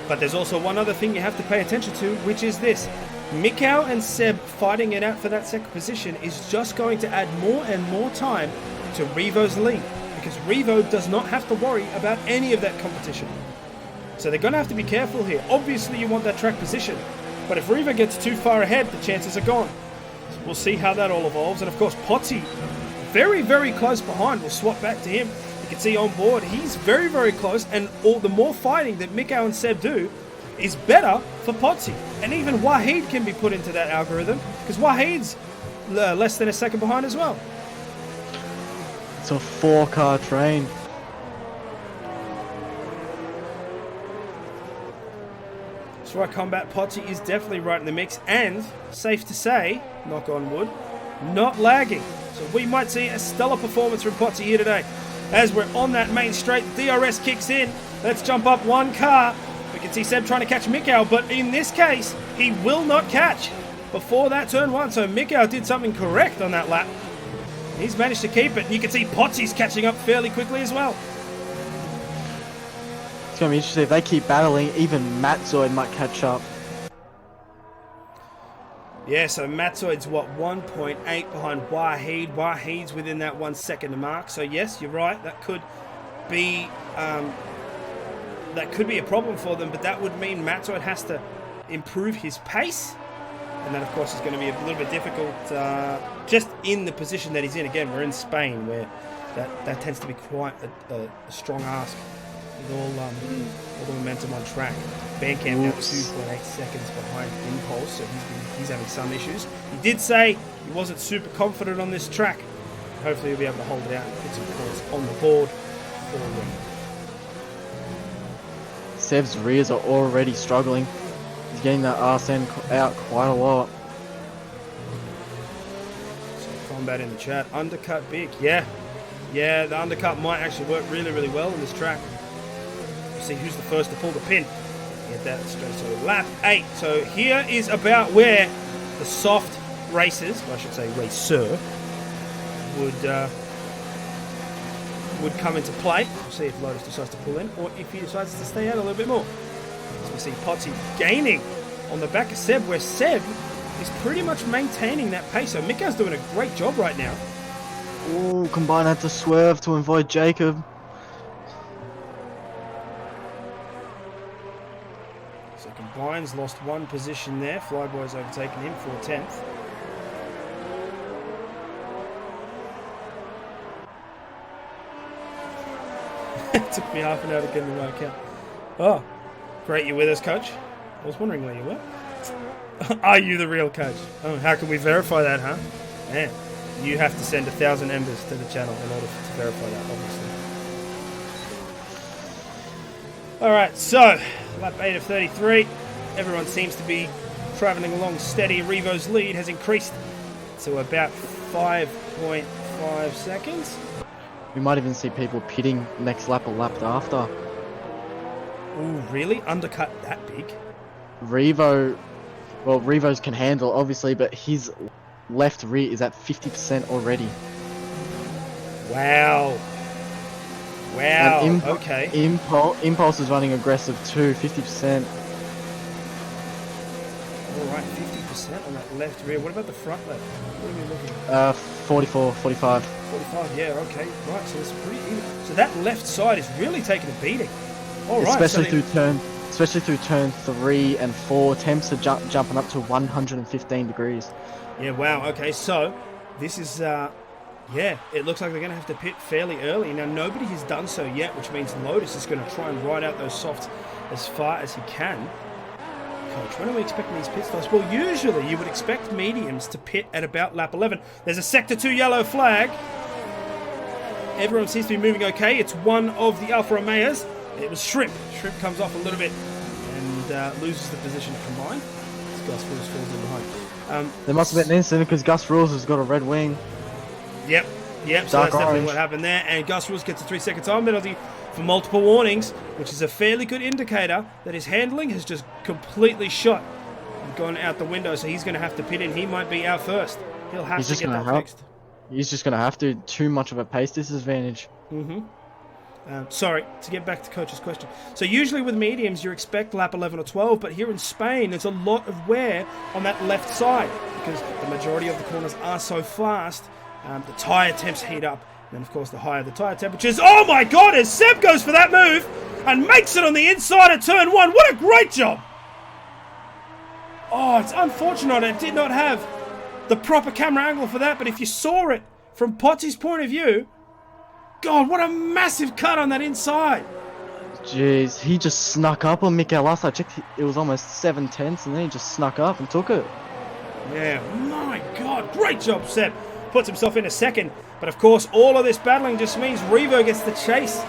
[SPEAKER 5] But there's also one other thing you have to pay attention to, which is this. Mikow and Seb fighting it out for that second position is just going to add more and more time to Revo's lead, because Revo does not have to worry about any of that competition. So they're going to have to be careful here. Obviously you want that track position, but if Revo gets too far ahead, the chances are gone. So we'll see how that all evolves. And of course Potty, very, very close behind. We'll swap back to him. You can see on board, he's very, very close, and all the more fighting that Mikow and Seb do is better for Potty. And even Wahid can be put into that algorithm, because Wahid's less than a second behind as well.
[SPEAKER 6] It's a 4-car train.
[SPEAKER 5] That's right, Combat Potty is definitely right in the mix, and safe to say, knock on wood, not lagging. So we might see a stellar performance from Potty here today. As we're on that main straight, DRS kicks in. Let's jump up one car. We can see Seb trying to catch Mikow, but in this case, he will not catch before that turn 1. So Mikow did something correct on that lap. He's managed to keep it. You can see Potsy's catching up fairly quickly as well.
[SPEAKER 6] It's going to be interesting. If they keep battling, even Matt Zoid might catch up.
[SPEAKER 5] Yeah, so Matzoid's what, 1.8 behind Wahid. Wahid's within that 1 second mark. So yes, you're right. That could be a problem for them, but that would mean Matzoid has to improve his pace, and that of course is going to be a little bit difficult just in the position that he's in. Again, we're in Spain, where that tends to be quite a strong ask with all the momentum on track. Bandcamp now 2.8 seconds behind Impulse, so he's having some issues. He did say he wasn't super confident on this track. Hopefully he'll be able to hold it out and put some points on the board for a win.
[SPEAKER 6] Seb's rears are already struggling. He's getting that arse end out quite a lot.
[SPEAKER 5] So combat in the chat. Undercut big. Yeah, the undercut might actually work really, really well in this track. We'll see who's the first to pull the pin. Get that straight to lap 8. So here is about where the soft racers, or I should say racer, would come into play. We'll see if Lotus decides to pull in, or if he decides to stay out a little bit more. So we see Potsy gaining on the back of Seb, where Seb is pretty much maintaining that pace. So Mika's doing a great job right now.
[SPEAKER 6] Oh, Combine had to swerve to avoid Jacob.
[SPEAKER 5] So Combine's lost one position there. Flyboy's overtaken him for 10th. It took me half an hour to get in the right count. Oh, great you're with us, Coach. I was wondering where you were. Are you the real coach? Oh, how can we verify that, huh? Man, you have to send 1,000 embers to the channel in order to verify that, obviously. Alright, so, lap 8 of 33. Everyone seems to be travelling along steady. Revo's lead has increased to about 5.5 seconds.
[SPEAKER 6] We might even see people pitting next lap or lap after.
[SPEAKER 5] Ooh, really? Undercut that big?
[SPEAKER 6] Revo's can handle, obviously, but his left rear is at 50% already.
[SPEAKER 5] Wow. Wow, okay.
[SPEAKER 6] Impulse is running aggressive too, 50%.
[SPEAKER 5] Alright, 50% on that left rear. What about the front left? What are we looking at?
[SPEAKER 6] 44, 45.
[SPEAKER 5] 45, yeah, okay. Right, so it's pretty even. So that left side is really taking a beating. Alright.
[SPEAKER 6] Especially through turn 3 and 4, temps are jumping up to 115 degrees.
[SPEAKER 5] Yeah, wow, okay, so this is, yeah, it looks like they're going to have to pit fairly early. Now, nobody has done so yet, which means Lotus is going to try and ride out those softs as far as he can. Coach, when are we expecting these pit stops? Well, usually you would expect mediums to pit at about lap 11. There's a Sector 2 yellow flag. Everyone seems to be moving okay. It's one of the Alfa Romeos. It was Shrimp. Shrimp comes off a little bit and loses the position at Combine. Gus Rules falls in behind.
[SPEAKER 6] There must have been an incident because Gus Rules has got a red wing.
[SPEAKER 5] Yep, so that's definitely what happened there. And Gus Rules gets a 3-second time penalty for multiple warnings, which is a fairly good indicator that his handling has just completely shot and gone out the window. So he's going to have to pit in. He might be out first. He'll have to get that fixed.
[SPEAKER 6] He's just going to have to. Too much of a pace disadvantage.
[SPEAKER 5] Sorry, to get back to Coach's question. So usually with mediums, you expect lap 11 or 12, but here in Spain, there's a lot of wear on that left side because the majority of the corners are so fast. The tyre temps heat up. And then, of course, the higher the tyre temperatures. Oh, my God, as Seb goes for that move and makes it on the inside of turn 1. What a great job. Oh, it's unfortunate I did not have the proper camera angle for that, but if you saw it from Potsy's point of view, God, what a massive cut on that inside.
[SPEAKER 6] Jeez, he just snuck up on Mikel. Last I checked, it was almost 7 tenths, and then he just snuck up and took it.
[SPEAKER 5] Yeah, my God, great job, Seb. Puts himself in a second. But of course, all of this battling just means Revo gets the chase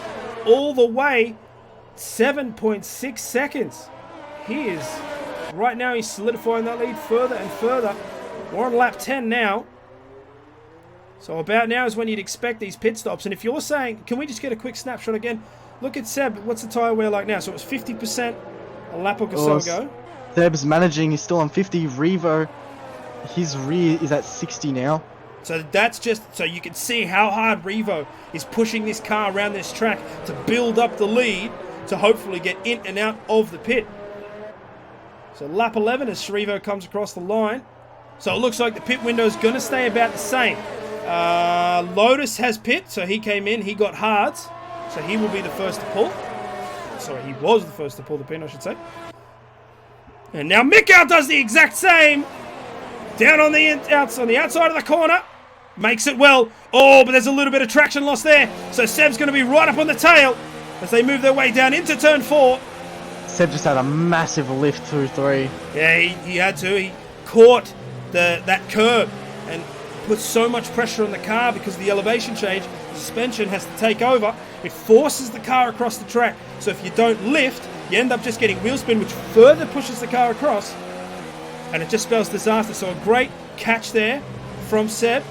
[SPEAKER 5] all the way 7.6 seconds. Right now he's solidifying that lead further and further. We're on lap 10 now. So about now is when you'd expect these pit stops. And if you're saying, can we just get a quick snapshot again? Look at Seb. What's the tyre wear like now? So it's 50% a lap or so ago.
[SPEAKER 6] Seb's managing. He's still on 50. Revo, his rear is at 60 now.
[SPEAKER 5] So that's just so you can see how hard Revo is pushing this car around this track to build up the lead to hopefully get in and out of the pit. So lap 11 as Shrivo comes across the line. So it looks like the pit window is going to stay about the same. Lotus has pit, so he came in, he got hards, so he will be the first to pull. Sorry, he was the first to pull the pin, I should say. And now Mikau does the exact same. Down on the outside of the corner. Makes it well. Oh, but there's a little bit of traction loss there. So Seb's going to be right up on the tail as they move their way down into turn 4.
[SPEAKER 6] Seb just had a massive lift through 3.
[SPEAKER 5] Yeah, he had to. He caught that curb and put so much pressure on the car because of the elevation change. The suspension has to take over. It forces the car across the track. So if you don't lift, you end up just getting wheel spin, which further pushes the car across. And it just spells disaster. So a great catch there from Seb.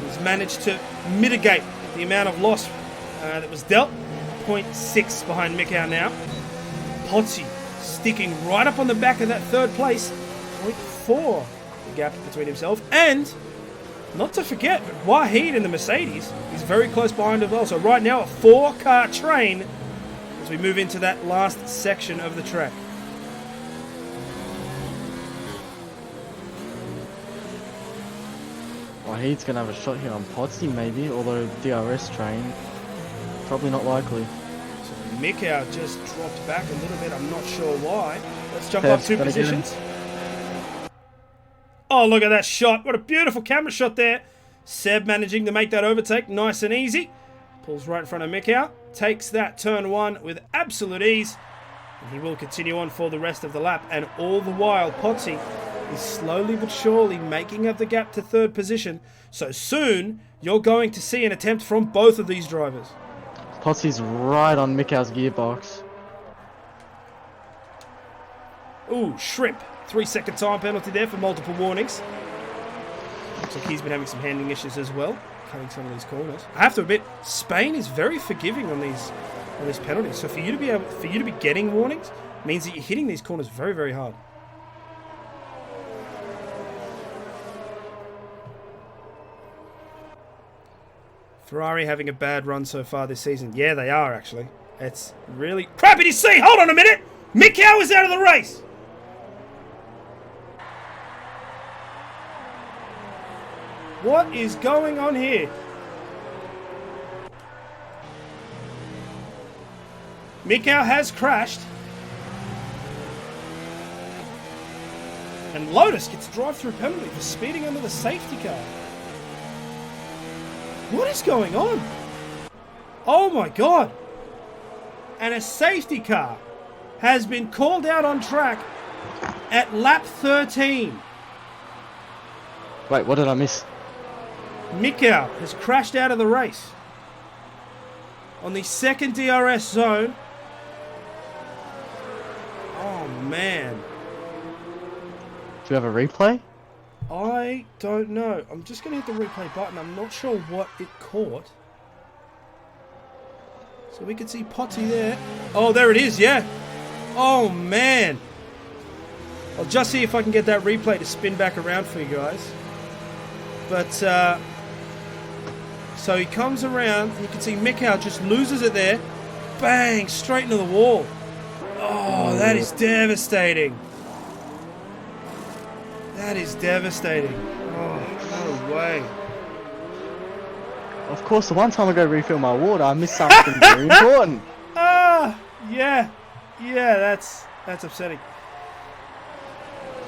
[SPEAKER 5] He's managed to mitigate the amount of loss that was dealt. 0.6 behind Mikau now. Potsy sticking right up on the back of that third place. 0.4 the gap between himself. And not to forget, Wahid in the Mercedes is very close behind as well. So right now a 4-car train as we move into that last section of the track.
[SPEAKER 6] Wahid's going to have a shot here on Potsy maybe, although DRS train, probably not likely.
[SPEAKER 5] So Mikau just dropped back a little bit, I'm not sure why. Let's jump up 2 positions. Oh, look at that shot. What a beautiful camera shot there. Seb managing to make that overtake nice and easy. Pulls right in front of Mikau. Takes that turn 1 with absolute ease. And he will continue on for the rest of the lap. And all the while, Potsy is slowly but surely making up the gap to 3rd position. So soon, you're going to see an attempt from both of these drivers.
[SPEAKER 6] Potsy's right on Mikau's gearbox.
[SPEAKER 5] Ooh, shrimp. 3-second time penalty there for multiple warnings. Looks like he's been having some handling issues as well, cutting some of these corners. I have to admit, Spain is very forgiving on these penalties. So for you to be getting warnings means that you're hitting these corners very, very hard. Ferrari having a bad run so far this season. Yeah, they are actually. It's really crappy to see. Hold on a minute. Mikau is out of the race. What is going on here? Mikau has crashed. And Lotus gets a drive-through penalty for speeding under the safety car. What is going on? Oh my god. And a safety car has been called out on track at lap 13.
[SPEAKER 6] Wait, what did I miss?
[SPEAKER 5] Mikau has crashed out of the race on the 2nd DRS zone. Oh man.
[SPEAKER 6] Do we have a replay?
[SPEAKER 5] I don't know. I'm just going to hit the replay button. I'm not sure what it caught. So we can see Potsy there. Oh, there it is, yeah. Oh man. I'll just see if I can get that replay to spin back around for you guys. But, so he comes around, and you can see Mikau just loses it there. Bang! Straight into the wall. Oh, that is devastating. That is devastating. Oh, no way.
[SPEAKER 6] Of course, the one time I go refill my water, I missed something very important.
[SPEAKER 5] Ah, yeah. Yeah, that's upsetting.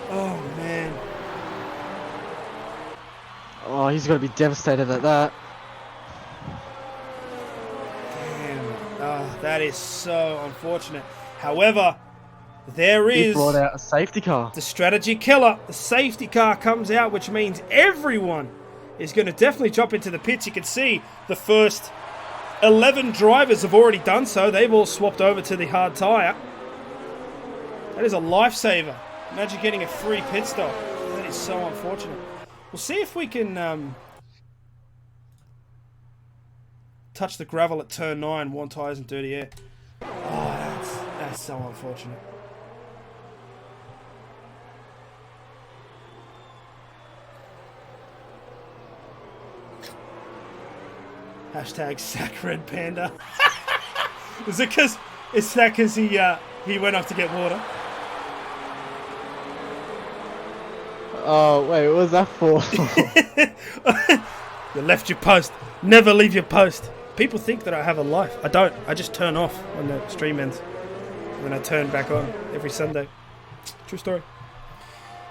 [SPEAKER 5] Oh, man.
[SPEAKER 6] Oh, he's got to be devastated at that.
[SPEAKER 5] Damn. Oh, that is so unfortunate. However, there
[SPEAKER 6] He
[SPEAKER 5] is
[SPEAKER 6] brought out a safety car.
[SPEAKER 5] the strategy killer. The safety car comes out, which means everyone is going to definitely jump into the pits. You can see the first 11 drivers have already done so. They've all swapped over to the hard tyre. That is a lifesaver. Imagine getting a free pit stop. That is so unfortunate. We'll see if we can touch the gravel at turn 9, one tyres and dirty air. Oh, that's so unfortunate. Hashtag sack red panda. Is it because Is that because he went off to get water?
[SPEAKER 6] Oh, wait, what was that for?
[SPEAKER 5] You left your post. Never leave your post. People think that I have a life. I don't. I just turn off when the stream ends. And then I turn back on every Sunday. True story.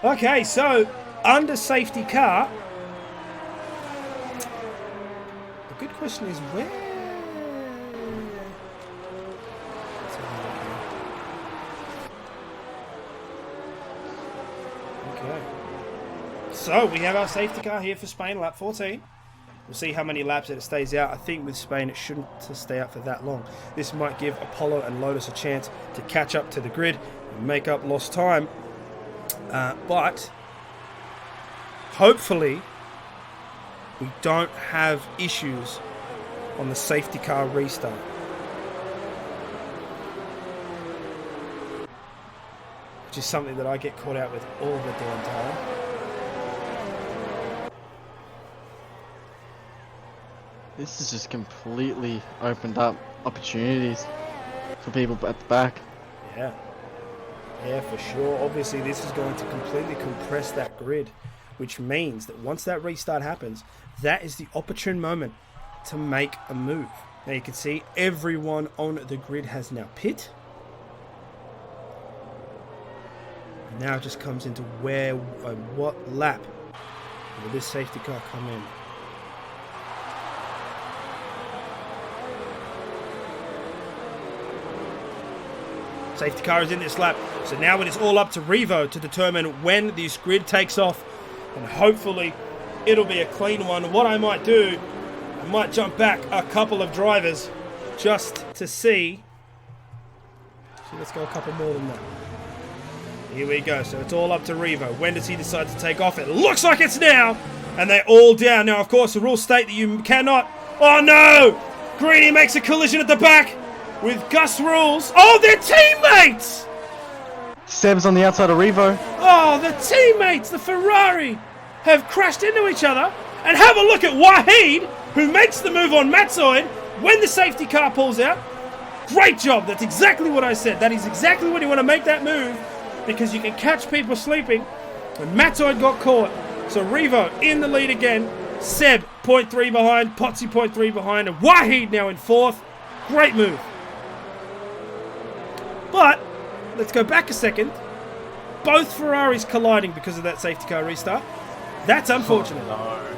[SPEAKER 5] Okay, so under safety car. The good question is where? Let's have a look here. Okay. So we have our safety car here for Spain, lap 14. We'll see how many laps that it stays out. I think with Spain it shouldn't stay out for that long. This might give Apollo and Lotus a chance to catch up to the grid and make up lost time. But hopefully we don't have issues on the safety car restart. Which is something that I get caught out with all the damn time.
[SPEAKER 6] This has just completely opened up opportunities for people at the back.
[SPEAKER 5] Yeah. Yeah, for sure. Obviously, this is going to completely compress that grid, which means that once that restart happens, that is the opportune moment to make a move. Now, you can see everyone on the grid has now pit. And now it just comes into where, what lap will this safety car come in. Safety car is in this lap. So now it is all up to Revo to determine when this grid takes off. And hopefully it'll be a clean one. What I might do, I might jump back a couple of drivers just to see. So let's go a couple more than that. Here we go. So it's all up to Revo. When does he decide to take off? It looks like it's now. And they're all down. Now, of course, the rules state that you cannot. Oh, no! Greeny makes a collision at the back. With Gus rules. Oh, they're teammates!
[SPEAKER 6] Seb's on the outside of Revo.
[SPEAKER 5] Oh, the teammates, the Ferrari, have crashed into each other. And have a look at Wahid, who makes the move on Matzoid when the safety car pulls out. Great job. That's exactly what I said. That is exactly when you want to make that move, because you can catch people sleeping. And Matzoid got caught. So Revo in the lead again. Seb 0.3 behind. Potsy 0.3 behind. And Wahid now in fourth. Great move. But, let's go back a second. Both Ferraris colliding because of that safety car restart. That's unfortunate.
[SPEAKER 6] Oh,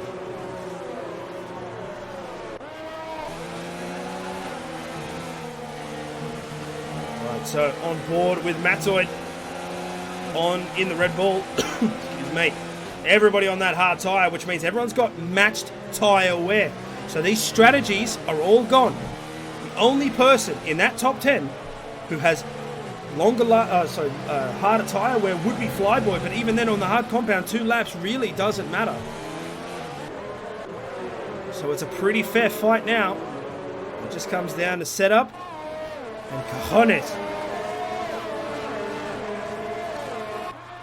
[SPEAKER 5] no. Right, so on board with Matzoid in the Red Bull. Excuse me. Everybody on that hard tyre, which means everyone's got matched tyre wear. So these strategies are all gone. The only person in that top 10 who has harder tyre wear would be Flyboy, but even then on the hard compound, 2 laps really doesn't matter. So it's a pretty fair fight now. It just comes down to setup and cojones.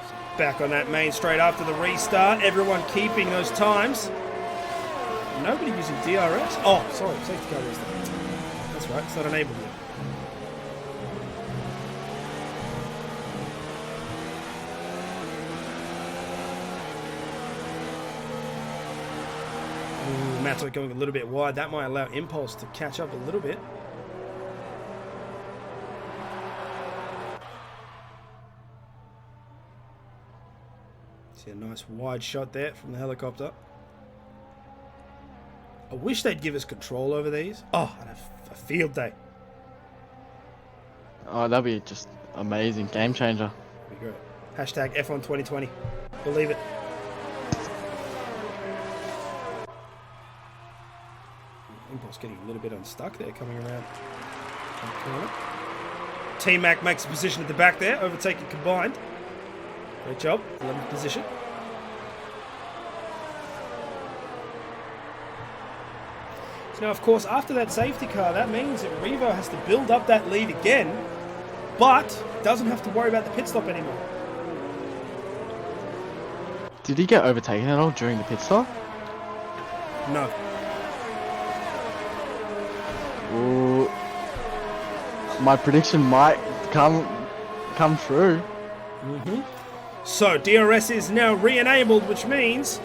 [SPEAKER 5] So back on that main straight after the restart, everyone keeping those times. Nobody using DRS. Oh, sorry, safety car restart. That's right, it's not enabled yet. Matzoid going a little bit wide. That might allow Impulse to catch up a little bit. See a nice wide shot there from the helicopter. I wish they'd give us control over these. Oh, I'd have a field day.
[SPEAKER 6] Oh, that'd be just amazing. Game changer.
[SPEAKER 5] That'd be great. Hashtag F1 2020. Believe it. Impulse getting a little bit unstuck there, coming around the corner. T-Mac makes a position at the back there, overtaking combined. Great job, 11th position. So now, of course, after that safety car, that means that Revo has to build up that lead again, but doesn't have to worry about the pit stop anymore.
[SPEAKER 6] Did he get overtaken at all during the pit stop?
[SPEAKER 5] No.
[SPEAKER 6] Ooh. my prediction might come true.
[SPEAKER 5] So DRS is now re-enabled, which means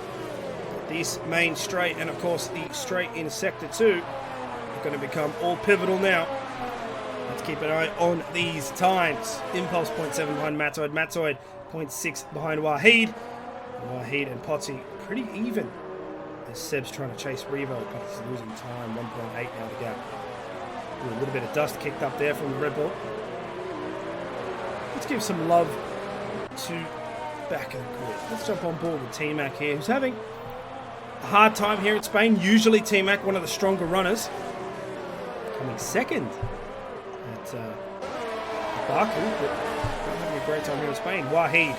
[SPEAKER 5] this main straight and of course the straight in sector 2 are going to become all pivotal now. Let's keep an eye on these times. Impulse 0.7 behind Matoid. Matoid 0.6 behind Wahid. Wahid and Potty pretty even as Seb's trying to chase Revo. Potty's losing time. 1.8 now to go. Ooh, a little bit of dust kicked up there from the Red Bull. Let's give some love to back of the grid. Let's jump on board with T-Mac here, who's having a hard time here at Spain. Usually T-Mac, one of the stronger runners, coming second at Baku, but not having a great time here in Spain. Wahid,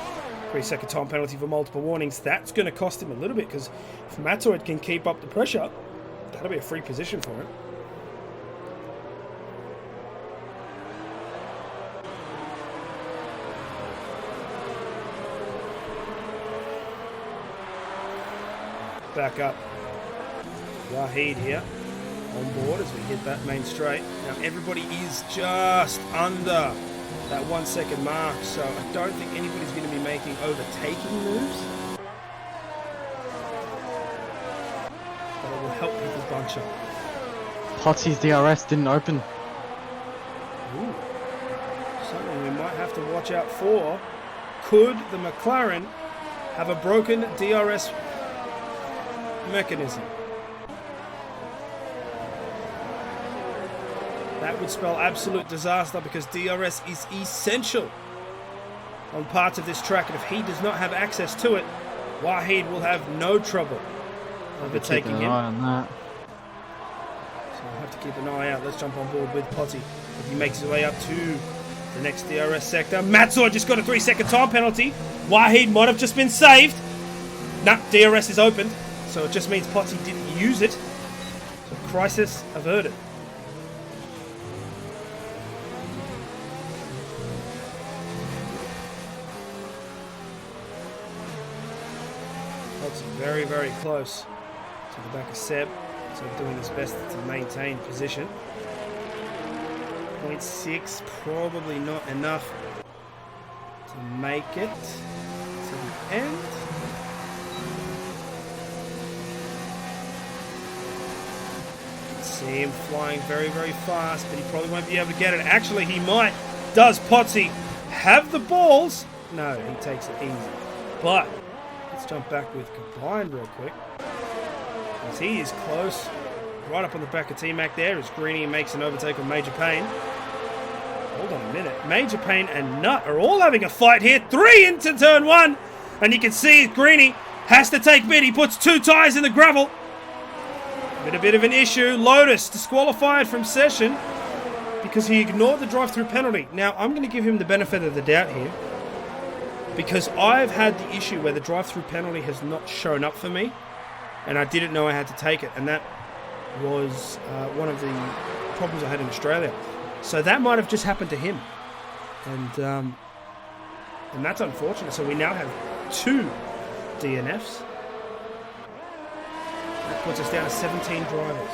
[SPEAKER 5] 3-second time penalty for multiple warnings. That's going to cost him a little bit, because if Matoid can keep up the pressure, that'll be a free position for him. Back up. Wahid here on board as we hit that main straight. Now everybody is just under that 1 second mark, so I don't think anybody's going to be making overtaking moves. But it will help people bunch up.
[SPEAKER 6] Potty's DRS didn't open.
[SPEAKER 5] Ooh. Something we might have to watch out for. Could the McLaren have a broken DRS mechanism? That would spell absolute disaster, because DRS is essential on parts of this track, and if he does not have access to it, Wahid will have no trouble overtaking him.
[SPEAKER 6] Eye on that.
[SPEAKER 5] So we'll have to keep an eye out. Let's jump on board with Potty if he makes his way up to the next DRS sector. Matsor just got a 3-second time penalty. Wahid might have just been saved. Nah, DRS is opened. So it just means Potty didn't use it. So crisis averted. Potty very, very close to the back of Seb. So doing his best to maintain position. 0.6, probably not enough to make it to the end. See him flying very, very fast, but he probably won't be able to get it. Actually, he might. Does Potty have the balls? No, he takes it easy. But let's jump back with Combined real quick, as he is close, right up on the back of T-Mac there, as Greeny makes an overtake on Major Payne. Hold on a minute. Major Payne and Nut are all having a fight here. 3 into turn 1, and you can see Greeny has to take bid. He puts 2 tyres in the gravel. A bit of an issue. Lotus disqualified from session because he ignored the drive-through penalty. Now, I'm going to give him the benefit of the doubt here, because I've had the issue where the drive-through penalty has not shown up for me, and I didn't know I had to take it, and that was one of the problems I had in Australia. So that might have just happened to him, and that's unfortunate. So we now have 2 DNFs. That puts us down to 17 drivers.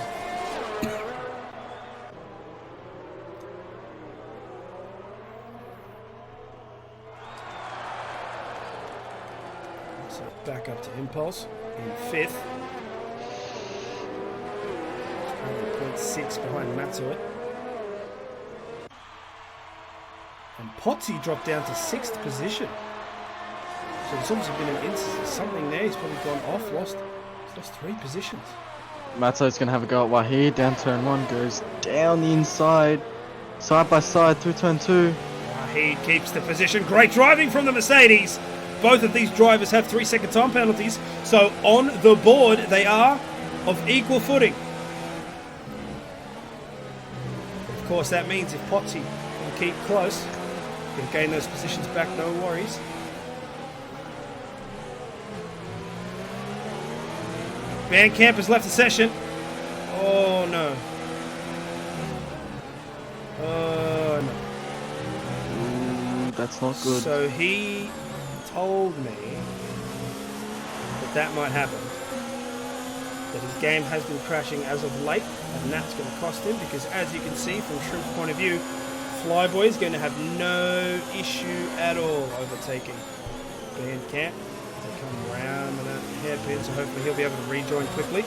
[SPEAKER 5] So back up to Impulse in 5th. 0.6 behind Matsuit. And Potty dropped down to 6th position. So there's obviously been an instance, something there. He's probably gone off, lost 3 positions.
[SPEAKER 6] Matso's going to have a go at Wahid. Down turn 1, goes down the inside, side by side through turn 2.
[SPEAKER 5] Wahid keeps the position. Great driving from the Mercedes. Both of these drivers have 3-second time penalties. So on the board, they are of equal footing. Of course, that means if Potty can keep close, he can gain those positions back, no worries. Van Camp has left the session. Oh no. Oh no.
[SPEAKER 6] That's not good.
[SPEAKER 5] So he told me that might happen. That his game has been crashing as of late, and that's going to cost him, because as you can see from Shrimp's point of view, Flyboy is going to have no issue at all overtaking Bandcamp. They come round and that hairpin, so hopefully he'll be able to rejoin quickly.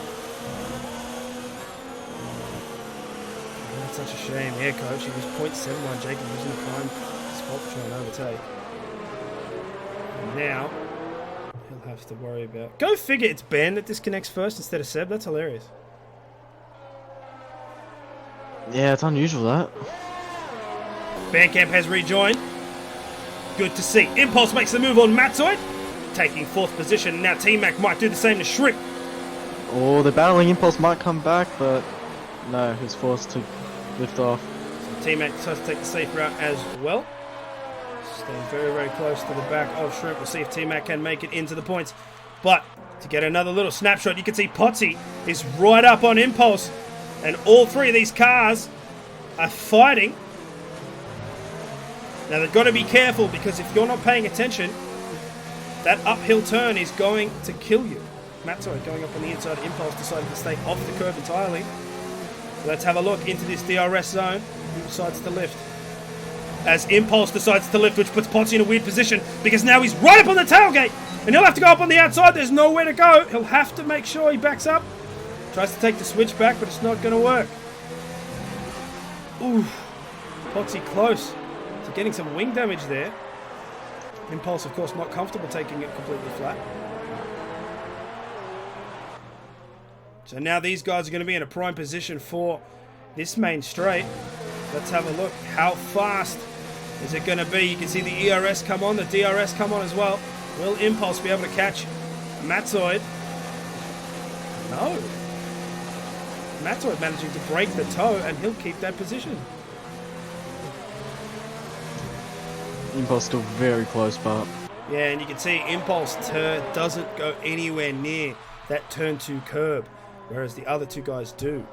[SPEAKER 5] That's such a shame. Yeah, coach. He was 0.71. Jacob was in a prime spot to try and overtake. And now he'll have to worry about. Go figure. It's Ben that disconnects first instead of Seb. That's hilarious.
[SPEAKER 6] Yeah, it's unusual that.
[SPEAKER 5] Bandcamp has rejoined. Good to see. Impulse makes the move on Matzoid, taking 4th position. Now T-Mac might do the same to Shrimp.
[SPEAKER 6] Oh, the battling Impulse might come back, but no, he's forced to lift off.
[SPEAKER 5] So T-Mac decides to take the safe route as well. Staying very, very close to the back of Shrimp. We'll see if T-Mac can make it into the points. But to get another little snapshot, you can see Potsy is right up on Impulse. And all 3 of these cars are fighting. Now they've got to be careful because if you're not paying attention, that uphill turn is going to kill you. Matzoid going up on the inside. Impulse decided to stay off the curb entirely. So let's have a look into this DRS zone. Who decides to lift? As Impulse decides to lift, which puts Potsy in a weird position because now he's right up on the tailgate and he'll have to go up on the outside. There's nowhere to go. He'll have to make sure he backs up. Tries to take the switch back, but it's not going to work. Ooh, Potsy close to getting some wing damage there. Impulse, of course, not comfortable taking it completely flat. So now these guys are going to be in a prime position for this main straight. Let's have a look. How fast is it going to be? You can see the ERS come on, the DRS come on as well. Will Impulse be able to catch Matzoid? No. Matzoid managing to break the toe, and he'll keep that position.
[SPEAKER 6] Impulse still very close, but
[SPEAKER 5] Yeah, and you can see Impulse doesn't go anywhere near that turn 2 curb, whereas the other 2 guys do.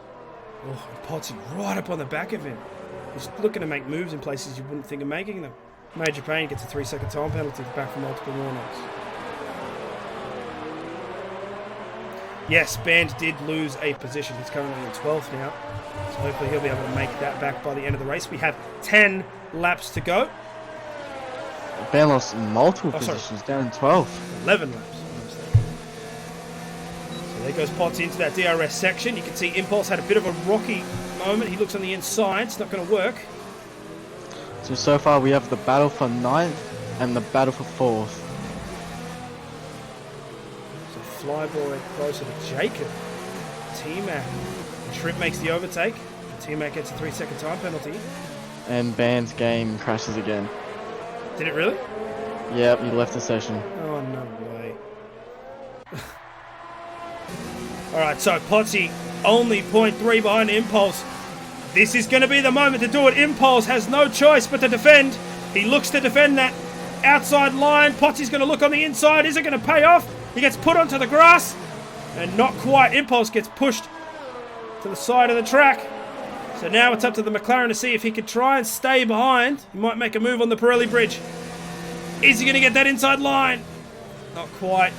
[SPEAKER 5] Oh, and Potsy right up on the back of him. He's looking to make moves in places you wouldn't think of making them. Major Payne gets a 3-second time penalty back for multiple warnings. Yes, Band did lose a position. He's currently in 12th now. So hopefully he'll be able to make that back by the end of the race. We have 10 laps to go.
[SPEAKER 6] Ben lost multiple positions, down in 12th.
[SPEAKER 5] 11 laps. So there goes Potts into that DRS section. You can see Impulse had a bit of a rocky moment. He looks on the inside. It's not going to work.
[SPEAKER 6] So far we have the battle for 9th and the battle for 4th.
[SPEAKER 5] So Flyboy closer to Jacob. T-Mac. Shrimp makes the overtake. T-Mac gets a 3-second time penalty.
[SPEAKER 6] And Band's game crashes again.
[SPEAKER 5] Did it really?
[SPEAKER 6] Yep, he left the session.
[SPEAKER 5] Oh, no way. Alright, so Potsy only 0.3 behind Impulse. This is going to be the moment to do it. Impulse has no choice but to defend. He looks to defend that outside line. Potsy's going to look on the inside. Is it going to pay off? He gets put onto the grass. And not quite. Impulse gets pushed to the side of the track. So now it's up to the McLaren to see if he can try and stay behind. He might make a move on the Pirelli bridge. Is he going to get that inside line? Not quite.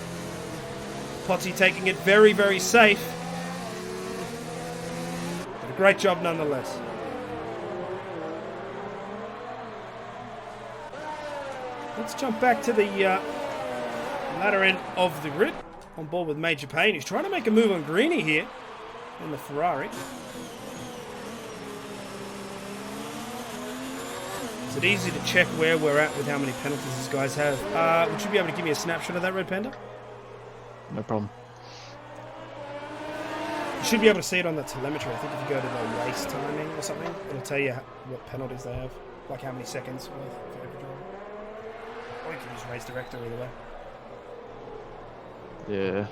[SPEAKER 5] Potsy taking it very, very safe. But a great job nonetheless. Let's jump back to the latter end of the grid. On board with Major Payne, who's trying to make a move on Greeny here in the Ferrari. Is it easy to check where we're at with how many penalties these guys have? Would you be able to give me a snapshot of that, Red Panda?
[SPEAKER 6] No problem.
[SPEAKER 5] You should be able to see it on the telemetry. I think if you go to the race timing or something, it'll tell you what penalties they have, like how many seconds worth for every driver. Or you can use Race Director either way.
[SPEAKER 6] Yeah.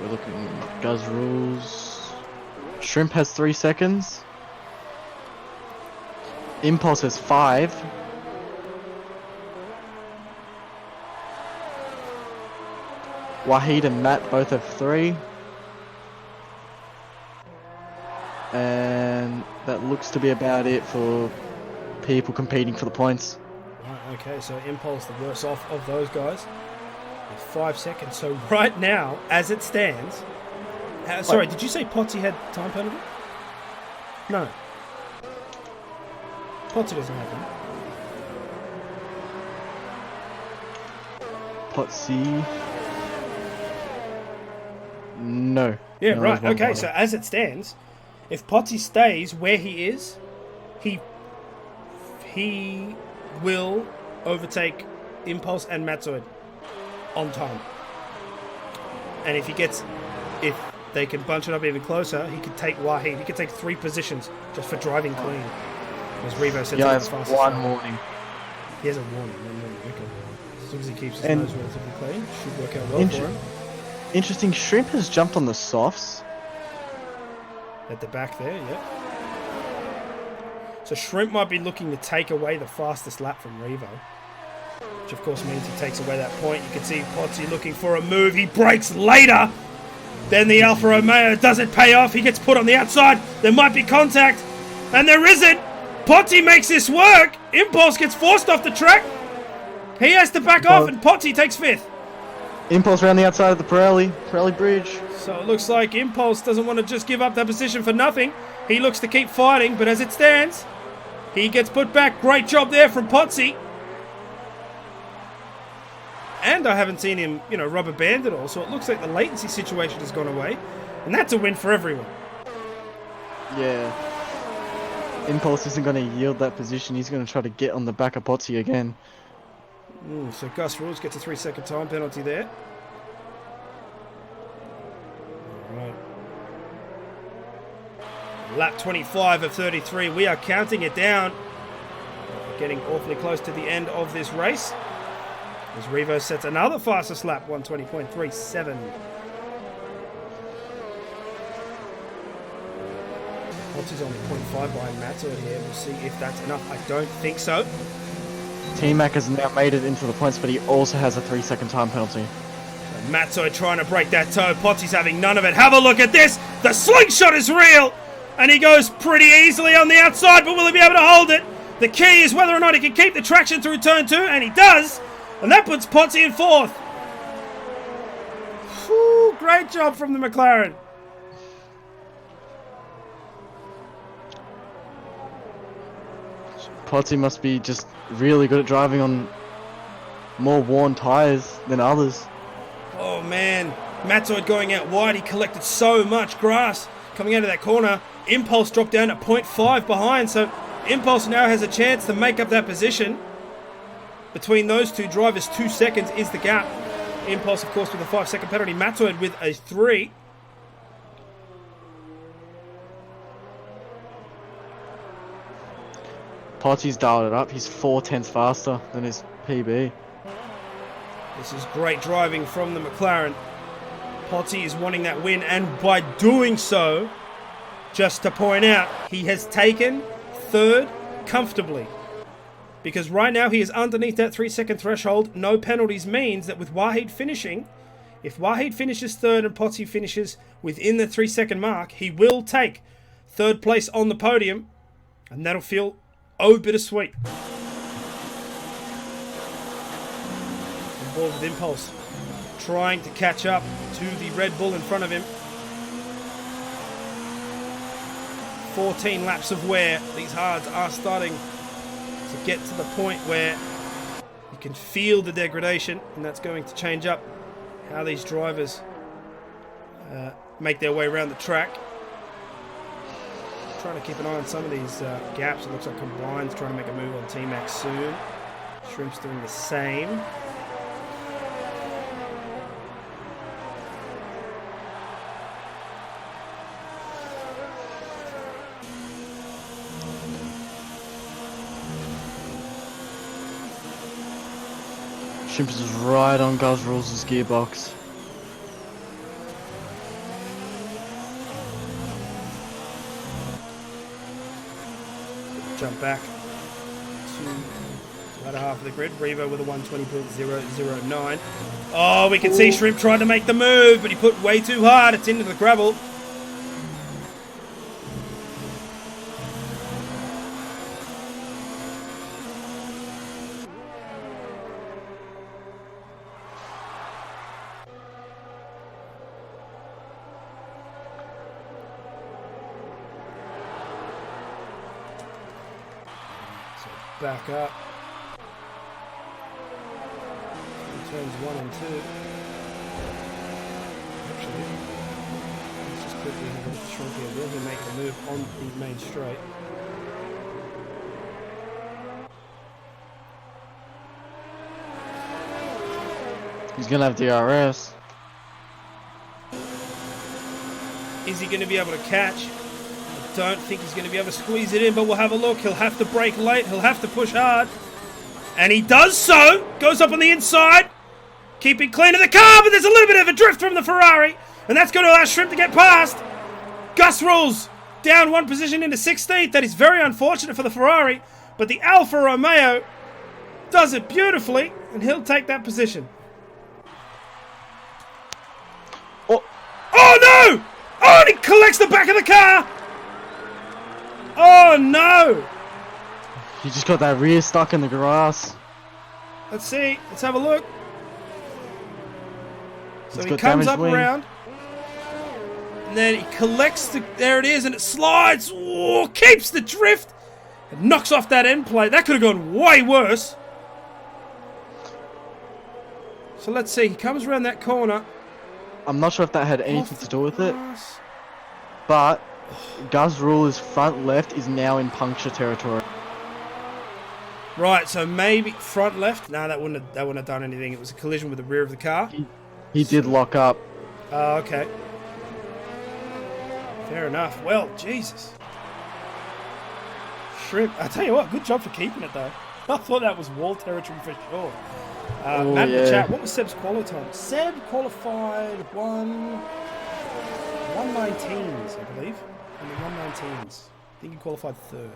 [SPEAKER 6] We're looking at Guz rules. Shrimp has 3 seconds. Impulse has 5. Wahid and Matt both have 3. And that looks to be about it for people competing for the points.
[SPEAKER 5] Right, Okay, so Impulse the worst off of those guys. With 5 seconds. So right now, as it stands... sorry, did you say Potsy had time penalty? No. Potsy doesn't have one.
[SPEAKER 6] Potsy. No.
[SPEAKER 5] Yeah,
[SPEAKER 6] No,
[SPEAKER 5] right.
[SPEAKER 6] there's one
[SPEAKER 5] Okay,
[SPEAKER 6] more.
[SPEAKER 5] so as it stands, if Potsy stays where he is, he will overtake Impulse and Matzoid on time. And if they can bunch it up even closer, he could take Wahid. He could take 3 positions just for driving clean. As Revo said,
[SPEAKER 6] Yeah,
[SPEAKER 5] it's
[SPEAKER 6] it's
[SPEAKER 5] fast.
[SPEAKER 6] one warning.
[SPEAKER 5] He has a warning. Okay. As long as he keeps his nose relatively clean, should work out well for him.
[SPEAKER 6] Interesting, Shrimp has jumped on the softs.
[SPEAKER 5] At the back there, yep. So Shrimp might be looking to take away the fastest lap from Revo. Which of course means he takes away that point. You can see Potsy looking for a move. He brakes later. Then the Alfa Romeo doesn't pay off. He gets put on the outside. There might be contact. And there isn't. Potsy makes this work. Impulse gets forced off the track. He has to back off and Potsy takes 5th.
[SPEAKER 6] Impulse around the outside of the Pirelli Bridge.
[SPEAKER 5] So it looks like Impulse doesn't want to just give up that position for nothing. He looks to keep fighting, but as it stands, he gets put back. Great job there from Potsy. And I haven't seen him, rubber band at all, so it looks like the latency situation has gone away. And that's a win for everyone.
[SPEAKER 6] Yeah. Impulse isn't going to yield that position. He's going to try to get on the back of Potsy again.
[SPEAKER 5] So Gus Rules gets a 3-second time penalty there. Alright. Lap 25 of 33. We are counting it down. Getting awfully close to the end of this race. As Revo sets another fastest lap, 120.37. Potsy's only 0.5 behind Matzo here. We'll see if that's enough. I don't think so.
[SPEAKER 6] T-Mac has now made it into the points, but he also has a 3-second time penalty.
[SPEAKER 5] Matzo trying to break that toe. Potsy's having none of it. Have a look at this. The slingshot is real. And he goes pretty easily on the outside, but will he be able to hold it? The key is whether or not he can keep the traction through turn 2, and he does. And that puts Potsy in 4th. Whew, great job from the McLaren.
[SPEAKER 6] Potsy must be just really good at driving on more worn tyres than others.
[SPEAKER 5] Oh man, Matzoid going out wide. He collected so much grass coming out of that corner. Impulse dropped down to 0.5 behind, so Impulse now has a chance to make up that position. Between those two drivers, 2 seconds is the gap. Impulse, of course, with a 5-second penalty. Matzoid with a 3.
[SPEAKER 6] Potsy's dialed it up. He's 4/10ths faster than his PB.
[SPEAKER 5] This is great driving from the McLaren. Potsy is wanting that win, and by doing so, just to point out, he has taken 3rd comfortably. Because right now he is underneath that 3-second threshold. No penalties means that with Wahid finishing, if Wahid finishes 3rd and Potsy finishes within the 3-second mark, he will take 3rd place on the podium, and that'll feel bittersweet. On board with Impulse, trying to catch up to the Red Bull in front of him. 14 laps of wear. These hards are starting to get to the point where you can feel the degradation, and that's going to change up how these drivers make their way around the track. Trying to keep an eye on some of these gaps. It looks like Combine's trying to make a move on T-Max soon. Shrimp's doing the same.
[SPEAKER 6] Shrimp is right on Gus Rules' gearbox.
[SPEAKER 5] Jump back to the latter half of the grid. Revo with a 120.009. Oh, we can see Shrimp trying to make the move, but he put way too hard. It's into the gravel. back up. Turns 1 and 2. Actually, let's just quickly have a look at Shrunk here. Will he make the move on the main straight?
[SPEAKER 6] He's gonna have DRS.
[SPEAKER 5] Is he going to be able to catch? I don't think he's going to be able to squeeze it in, but we'll have a look. He'll have to brake late. He'll have to push hard. And he does so. Goes up on the inside. Keeping clean of the car, but there's a little bit of a drift from the Ferrari. And that's going to allow Shrimp to get past. Gus Rules down 1 position into 16th. That is very unfortunate for the Ferrari. But the Alfa Romeo does it beautifully, and he'll take that position. Oh no! Oh, and he collects the back of the car! Oh no!
[SPEAKER 6] He just got that rear stuck in the grass.
[SPEAKER 5] Let's see. Let's have a look. So
[SPEAKER 6] He's
[SPEAKER 5] he
[SPEAKER 6] got
[SPEAKER 5] comes
[SPEAKER 6] damaged
[SPEAKER 5] up
[SPEAKER 6] wing.
[SPEAKER 5] around. And then he collects the... There it is, and it slides. Oh, keeps the drift. It knocks off that end plate. That could have gone way worse. So let's see. He comes around that corner.
[SPEAKER 6] I'm not sure if that had anything
[SPEAKER 5] Off
[SPEAKER 6] to do with
[SPEAKER 5] the
[SPEAKER 6] it,
[SPEAKER 5] grass.
[SPEAKER 6] but Gus Ruler's front left is now in puncture territory.
[SPEAKER 5] Right, so maybe front left. No, that wouldn't have done anything. It was a collision with the rear of the car.
[SPEAKER 6] He did lock up.
[SPEAKER 5] Oh, okay. Fair enough. Well, Jesus. Shrimp. I tell you what, good job for keeping it though. I thought that was wall territory for sure. Matt in the chat, what was Seb's quali time? Seb qualified 119s, I believe. In the 119s. I think he qualified third.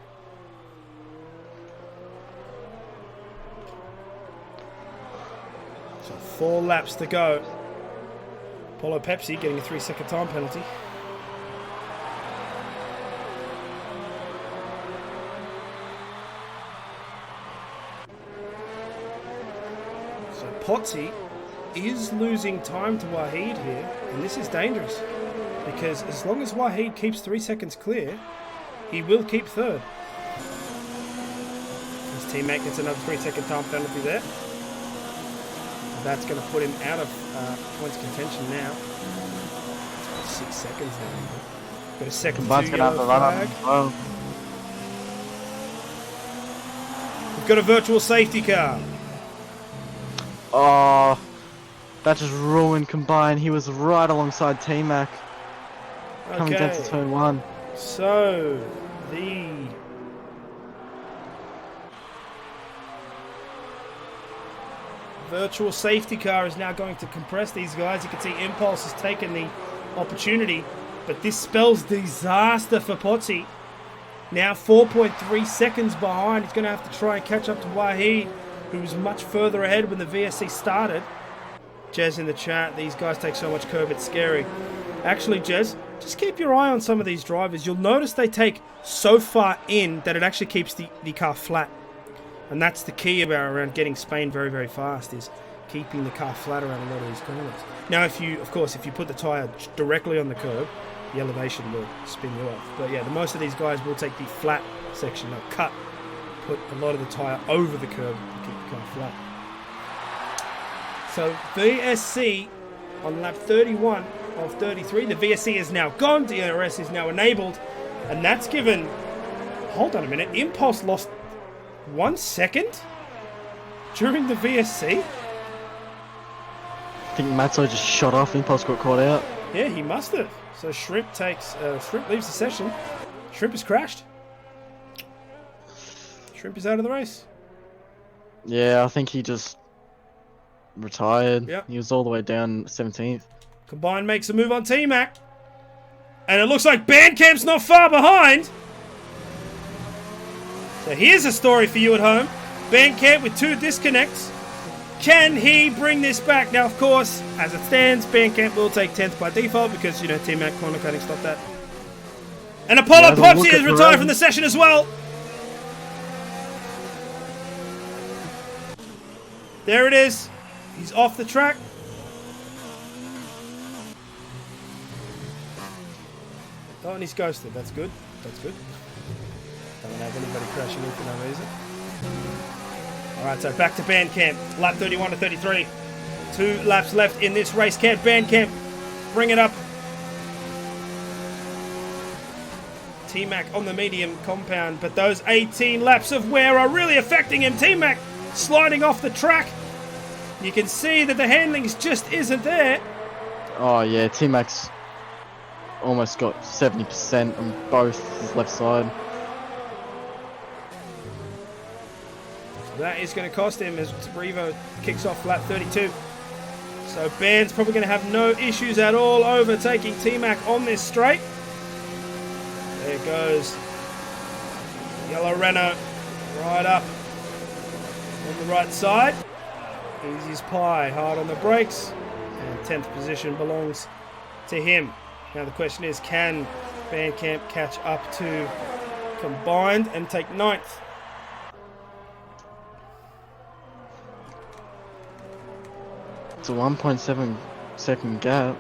[SPEAKER 5] So 4 laps to go. Apollo Pepsi getting a 3-second time penalty. So Potsy is losing time to Wahid here, and this is dangerous because as long as Wahid keeps 3 seconds clear, he will keep third. His teammate gets another 3-second time penalty there. That's going to put him out of points contention now. 6 seconds now. Got a second
[SPEAKER 6] Combined's
[SPEAKER 5] two
[SPEAKER 6] gonna have
[SPEAKER 5] yellow
[SPEAKER 6] to run
[SPEAKER 5] flag.
[SPEAKER 6] up as well.
[SPEAKER 5] We've got a virtual safety car.
[SPEAKER 6] Oh, that just ruined Combine. He was right alongside T-Mac. Coming down to turn 1.
[SPEAKER 5] So, the virtual safety car is now going to compress these guys. You can see Impulse has taken the opportunity, but this spells disaster for Potsy. Now 4.3 seconds behind. He's going to have to try and catch up to Wahid, who was much further ahead when the VSC started. Jez in the chat, these guys take so much curb, it's scary. Actually, Jez, just keep your eye on some of these drivers. You'll notice they take so far in that it actually keeps the car flat. And that's the key around getting Spain very, very fast, is keeping the car flat around a lot of these corners. Now, if you put the tyre directly on the curb, the elevation will spin you off. But yeah, most of these guys will take the flat section. They'll put a lot of the tyre over the curb to keep the car flat. So VSC on lap 31 of 33. The VSC is now gone. DRS is now enabled. And that's given... Hold on a minute. Impulse lost 1 second during the VSC?
[SPEAKER 6] I think Matzo just shot off. Impulse got caught out.
[SPEAKER 5] Yeah, he must have. So Shrimp leaves the session. Shrimp has crashed. Shrimp is out of the race.
[SPEAKER 6] Yeah, I think he just retired.
[SPEAKER 5] Yep.
[SPEAKER 6] He was all the way down 17th.
[SPEAKER 5] Combine makes a move on T-Mac. And it looks like Bandcamp's not far behind. So here's a story for you at home. Bandcamp with 2 disconnects. Can he bring this back? Now, of course, as it stands, Bandcamp will take 10th by default because, T-Mac corner cutting stopped that. And Apollo Popsy has retired from the session as well. There it is. He's off the track. Oh, and he's ghosted. That's good. That's good. Don't have anybody crashing in for no reason. All right, so back to Bandcamp. Lap 31 to 33. 2 laps left in this race. Can Bandcamp bring it up? T-Mac on the medium compound, but those 18 laps of wear are really affecting him. T-Mac sliding off the track. You can see that the handling just isn't there.
[SPEAKER 6] Oh yeah, T-Mac's almost got 70% on both his left side.
[SPEAKER 5] That is going to cost him as Revo kicks off lap 32. So Band's probably going to have no issues at all overtaking T-Mac on this straight. There goes yellow Renault right up on the right side. Easy as pie, hard on the brakes. And 10th position belongs to him. Now the question is, can Bandcamp catch up to Combined and take 9th?
[SPEAKER 6] It's a 1.7 second gap.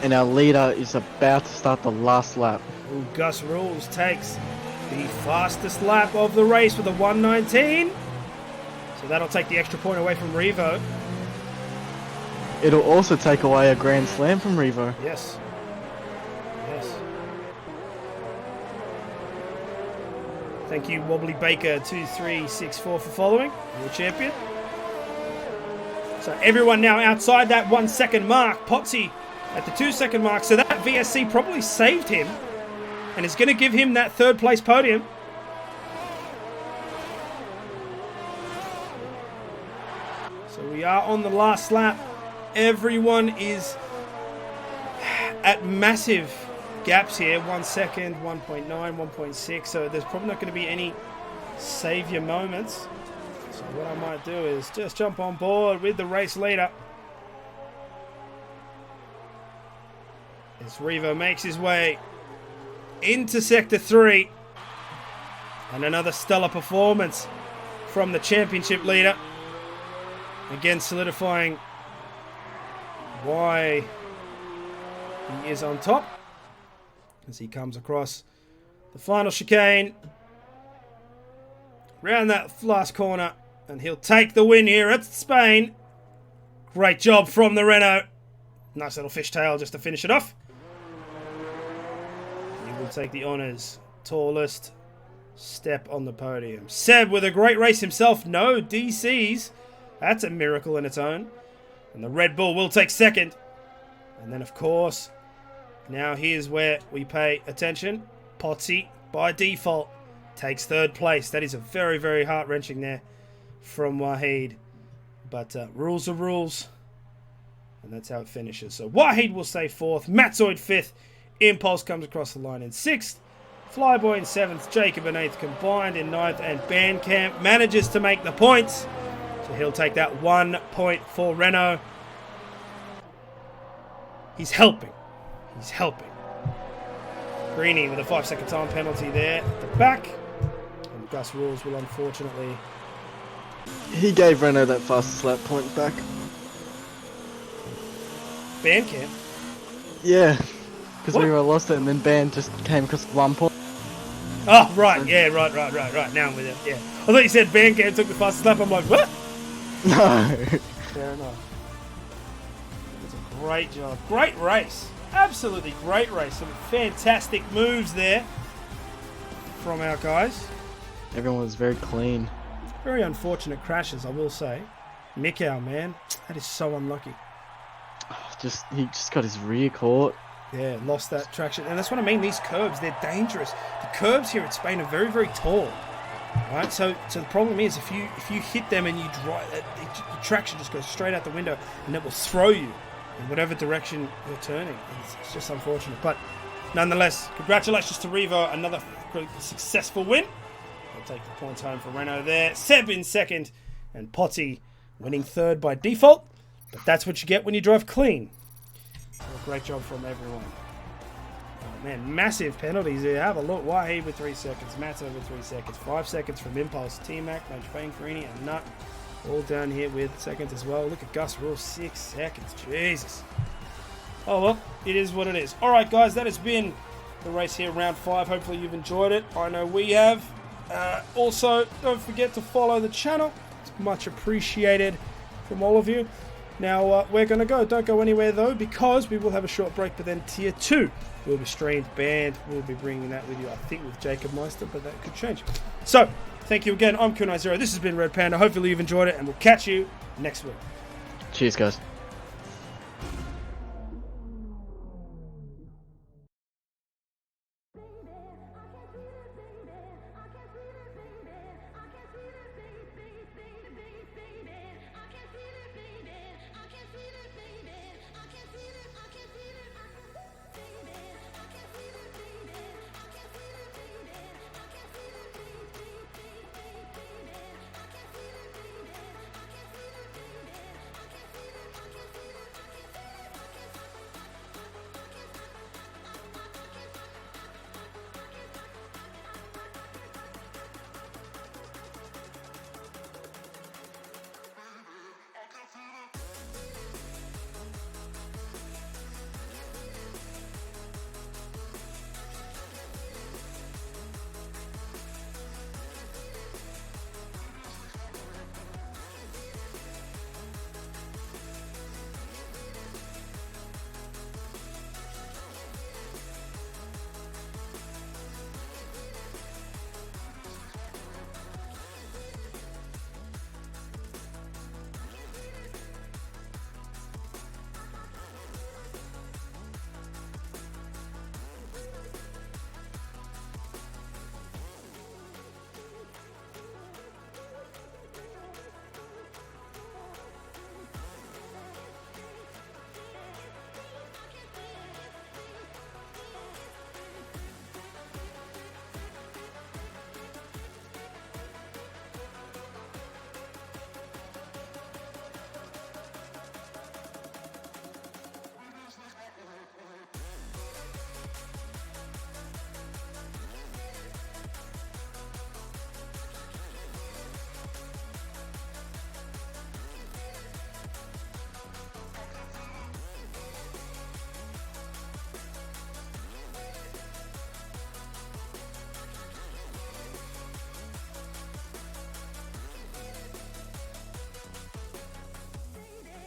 [SPEAKER 6] And our leader is about to start the last lap.
[SPEAKER 5] Ooh, Gus Rules takes the fastest lap of the race with a 1:19. So that'll take the extra point away from Revo.
[SPEAKER 6] It'll also take away a Grand Slam from Revo.
[SPEAKER 5] Yes. Yes. Thank you, Wobbly Baker 2364 for following. You're a champion. So everyone now outside that 1 second mark. Potsy at the 2 second mark. So that VSC probably saved him and is going to give him that 3rd place podium. So we are on the last lap. Everyone is at massive gaps here. 1 second, 1.9, 1.6. So there's probably not going to be any savior moments. So what I might do is just jump on board with the race leader. As Revo makes his way into Sector 3. And another stellar performance from the championship leader. Again, solidifying why he is on top. As he comes across the final chicane. Round that last corner. And he'll take the win here at Spain. Great job from the Renault. Nice little fishtail just to finish it off. He will take the honours. Tallest step on the podium. Seb with a great race himself. No DCs. That's a miracle in its own. And the Red Bull will take 2nd. And then, of course, now here's where we pay attention. Potsy, by default, takes 3rd place. That is a very, very heart-wrenching there from Wahid. But rules are rules. And that's how it finishes. So Wahid will stay 4th. Matzoid 5th. Impulse comes across the line in 6th. Flyboy in 7th. Jacob in 8th. Combined in 9th. And Bandcamp manages to make the points. So he'll take that 1 point for Renault. He's helping. He's helping. Greeny with a 5 second time penalty there at the back. And Gus Rules will unfortunately...
[SPEAKER 6] He gave Renault that fastest lap point back.
[SPEAKER 5] Bandcamp?
[SPEAKER 6] Yeah. Because
[SPEAKER 5] What?
[SPEAKER 6] we were lost it and then Band just came across 1 point.
[SPEAKER 5] Oh, right. Yeah, right. Now I'm with it. Yeah. I thought you said Bandcamp took the fastest lap. I'm like, what?
[SPEAKER 6] No.
[SPEAKER 5] Fair enough. It's a great job. Great race. Absolutely great race. Some fantastic moves there from our guys.
[SPEAKER 6] Everyone was very clean.
[SPEAKER 5] Very unfortunate crashes, I will say. Mikau, man. That is so unlucky.
[SPEAKER 6] He just got his rear caught.
[SPEAKER 5] Yeah, lost that traction. And that's what I mean. These curbs, they're dangerous. The curbs here at Spain are very, very tall. Right? So the problem is if you hit them and you drive, the traction just goes straight out the window and it will throw you in whatever direction you're turning. It's just unfortunate. But nonetheless, congratulations to Revo. Another successful win. I'll take the points home for Renault there. Seb in 2nd and Potsy winning 3rd by default. But that's what you get when you drive clean. So great job from everyone. Oh, man, massive penalties there. Have a look. Wahid with 3 seconds. Matzo with 3 seconds. 5 seconds from Impulse. T-Mac, Bench Greeny, and Nut. all down here with seconds as well. Look at Gus Rule, 6 seconds. Jesus. Oh, well, it is what it is. All right, guys, that has been the race here, round 5. Hopefully you've enjoyed it. I know we have. Also, don't forget to follow the channel. It's much appreciated from all of you. Now, we're going to go. Don't go anywhere, though, because we will have a short break, but then Tier 2 will be streamed, banned. We'll be bringing that with you, I think, with Jacob Meister, but that could change. So, thank you again. I'm Kunai Zero. This has been Red Panda. Hopefully you've enjoyed it, and we'll catch you next week.
[SPEAKER 6] Cheers, guys.